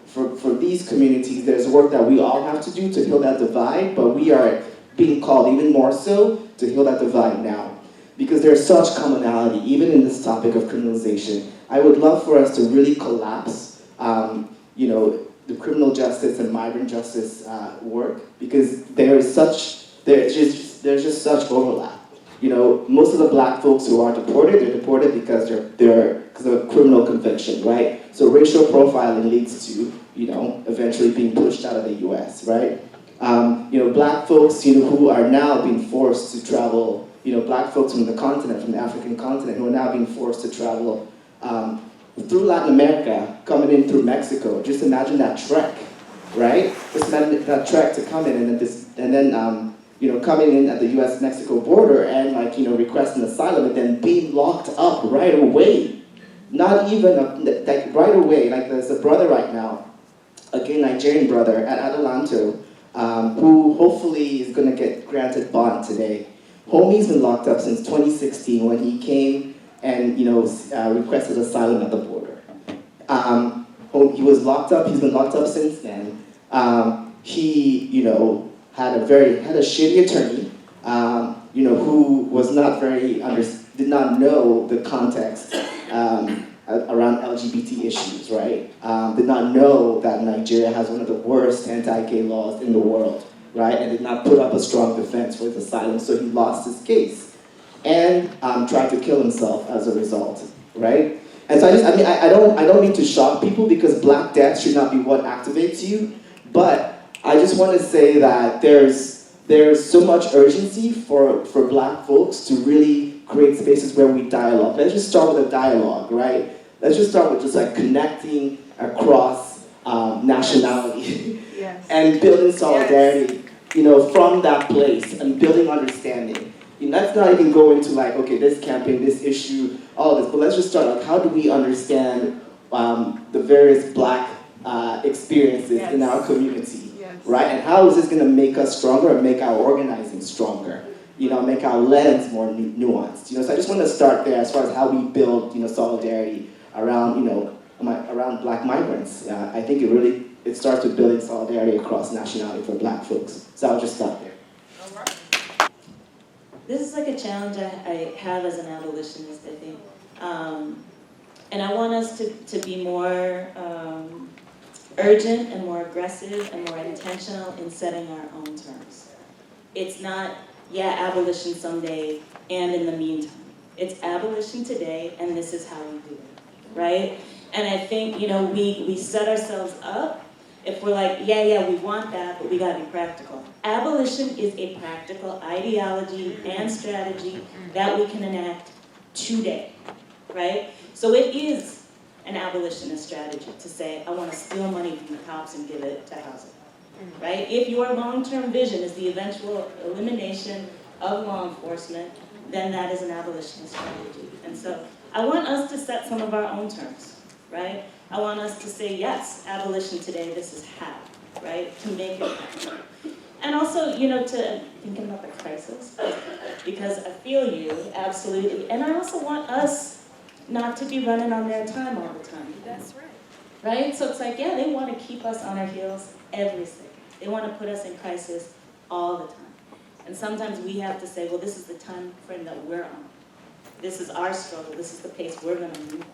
for these communities, there's work that we all have to do to heal that divide, but we are being called even more so to heal that divide now. Because there's such commonality, even in this topic of criminalization. I would love for us to really collapse, the criminal justice and migrant justice work, because there's just such overlap. Most of the Black folks who are deported, they're deported because because of a criminal conviction, right? So racial profiling leads to, eventually being pushed out of the U.S., right? Black folks, who are now being forced to travel, Black folks from the continent, from the African continent, who are now being forced to travel through Latin America, coming in through Mexico. Just imagine that trek, right? Just imagine that trek to come in and then coming in at the U.S.-Mexico border and requesting asylum and then being locked up right away. Not even right away. Like there's a brother right now, a gay Nigerian brother at Adelanto, who hopefully is going to get granted bond today. Homie's been locked up since 2016 when he came and requested asylum at the border. He was locked up. He's been locked up since then. He had a shitty attorney, who was not did not know the context around LGBT issues, right? Did not know that Nigeria has one of the worst anti-gay laws in the world, right? And did not put up a strong defense for his asylum, so he lost his case and tried to kill himself as a result, right? And so I don't mean to shock people because Black death should not be what activates you, but I just want to say that there's so much urgency for Black folks to really create spaces where we dialogue. Let's just start with a dialogue, right? Let's just start with just like connecting across nationality and building solidarity, from that place and building understanding. Let's not even go into like, okay, this campaign, this issue, all of this, but let's just start like, how do we understand the various Black experiences in our community, right? And how is this going to make us stronger and make our organizing stronger? Make our lens more nuanced. So I just want to start there as far as how we build, solidarity around, around Black migrants. I think it starts with building solidarity across nationality for Black folks. So I'll just stop there. All right. This is like a challenge I have as an abolitionist, I think. And I want us to be more urgent and more aggressive and more intentional in setting our own terms. It's not, abolition someday and in the meantime. It's abolition today and this is how we do it, right? And I think, we set ourselves up if we're like, we want that, but we gotta be practical. Abolition is a practical ideology and strategy that we can enact today, right? So it is an abolitionist strategy to say, I want to steal money from the cops and give it to housing, right? If your long-term vision is the eventual elimination of law enforcement, then that is an abolitionist strategy. And so I want us to set some of our own terms, right? I want us to say, yes, abolition today, this is how, right? To make it happen. And also, to thinking about the crisis, because I feel you, absolutely. And I also want us not to be running on their time all the time. That's right. Right? So it's like, they want to keep us on our heels every second. They want to put us in crisis all the time. And sometimes we have to say, well, this is the time frame that we're on. This is our struggle. This is the pace we're going to move.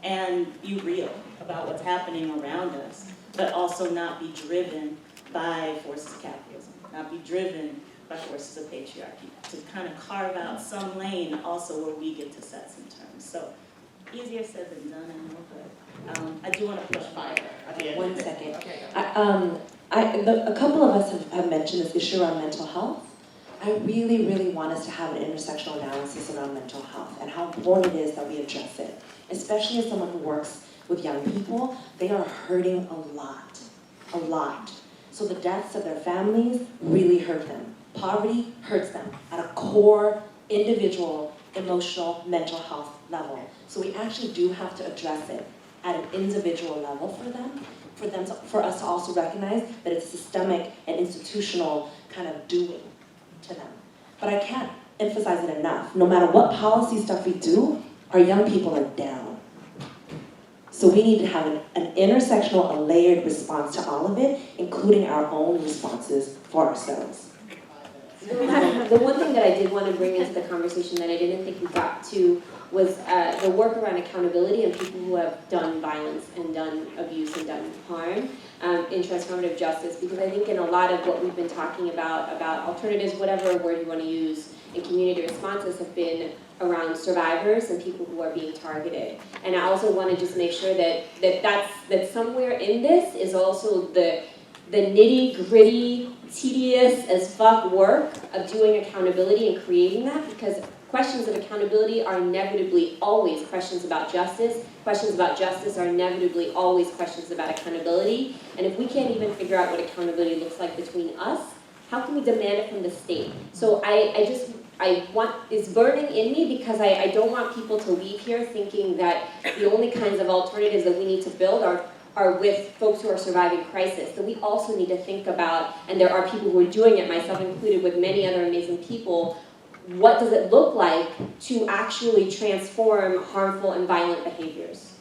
And be real about what's happening around us, but also not be driven by forces of capitalism, not be driven by forces of patriarchy, to kind of carve out some lane also where we get to set some terms. So Easier said than done, I know, but I do want to push fire. One second. A couple of us have mentioned this issue around mental health. I really, really want us to have an intersectional analysis around mental health and how important it is that we address it. Especially as someone who works with young people, they are hurting a lot. So the deaths of their families really hurt them. Poverty hurts them at a core, individual, emotional, mental health level. So we actually do have to address it at an individual level for us to also recognize that it's systemic and institutional kind of doing to them. But I can't emphasize it enough. No matter what policy stuff we do, our young people are down. So we need to have an intersectional, a layered response to all of it, including our own responses for ourselves. The one thing that I did want to bring into the conversation that I didn't think we got to was the work around accountability and people who have done violence and done abuse and done harm in transformative justice, because I think in a lot of what we've been talking about alternatives, whatever word you want to use, in community responses have been around survivors and people who are being targeted. And I also want to just make sure that somewhere in this is also the nitty-gritty, tedious as fuck work of doing accountability and creating that, because questions of accountability are inevitably always questions about justice. Questions about justice are inevitably always questions about accountability. And if we can't even figure out what accountability looks like between us, how can we demand it from the state? So it's burning in me because I don't want people to leave here thinking that the only kinds of alternatives that we need to build are with folks who are surviving crisis. That we also need to think about, and there are people who are doing it, myself included, with many other amazing people, what does it look like to actually transform harmful and violent behaviors?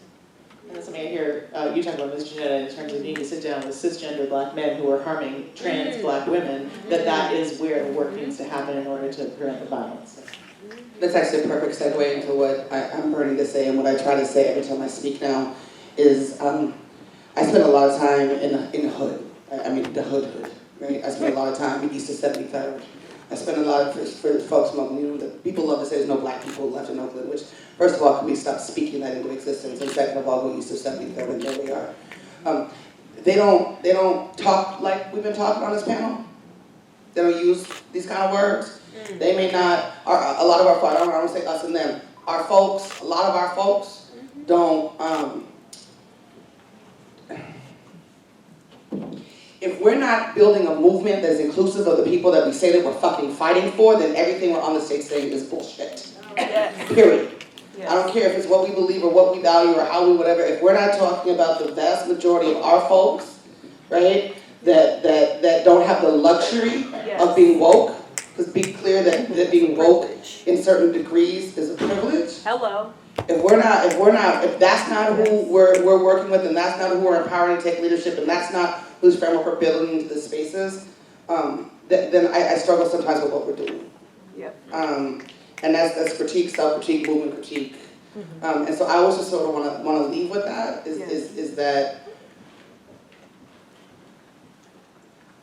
And that's something I hear you talk about, Ms. Janetta, in terms of needing to sit down with cisgender black men who are harming trans black women, that is where the work needs to happen in order to prevent the violence. That's actually a perfect segue into what I'm burning to say, and what I try to say every time I speak now is I spend a lot of time in the hood. I mean, the hood, right? I spend a lot of time east of 73rd. I spend a lot of, for folks, people love to say there's no black people left in Oakland, which, first of all, can we stop speaking that into existence, and second of all, go east of 73rd, and there we are. They don't talk like we've been talking on this panel. They don't use these kind of words. They may not, a lot of our folks, I don't want to say us and them, our folks, a lot of our folks don't, if we're not building a movement that is inclusive of the people that we say that we're fucking fighting for, then everything we're on the stage saying is bullshit. Period. Yes. I don't care if it's what we believe or what we value or how we whatever. If we're not talking about the vast majority of our folks, right, that don't have the luxury of being woke, because be clear that being woke in certain degrees is a privilege. Hello. If that's not who we're working with, and that's not who we're empowering to take leadership, and that's not whose framework we're building into the spaces, then I struggle sometimes with what we're doing. Yep. And that's critique, self-critique, movement critique. And so I also sort of want to leave with that, is that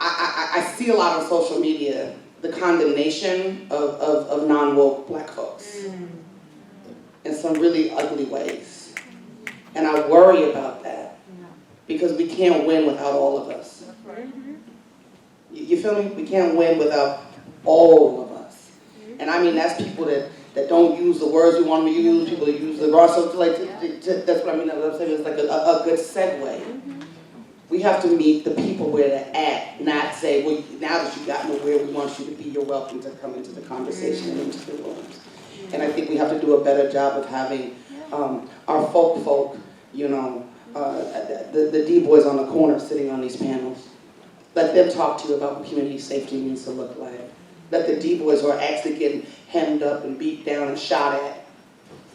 I see a lot on social media the condemnation of non-woke black folks in some really ugly ways. And I worry about that because we can't win without all of us. You feel me? We can't win without all of us. And I mean, that's people that don't use the words we want them to use, people that use the raw, so that's what I mean, what I'm saying is like a good segue. We have to meet the people where they're at, not say, well, now that you got me where we want you to be, you're welcome to come into the conversation and into the rooms. And I think we have to do a better job of having our folk, you know, the D-boys on the corner sitting on these panels. Let them talk to you about what community safety needs to look like. Let the D-boys who are actually getting hemmed up and beat down and shot at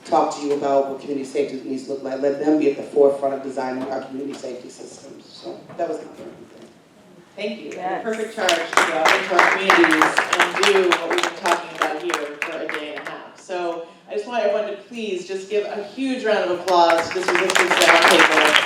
talk to you about what community safety needs to look like. Let them be at the forefront of designing our community safety systems. So that was my thing. Thank you. Yes. A perfect charge to go out into our communities and do what we've been talking about here for a day and a half. So I just want everyone to please just give a huge round of applause to this resistance roundtable.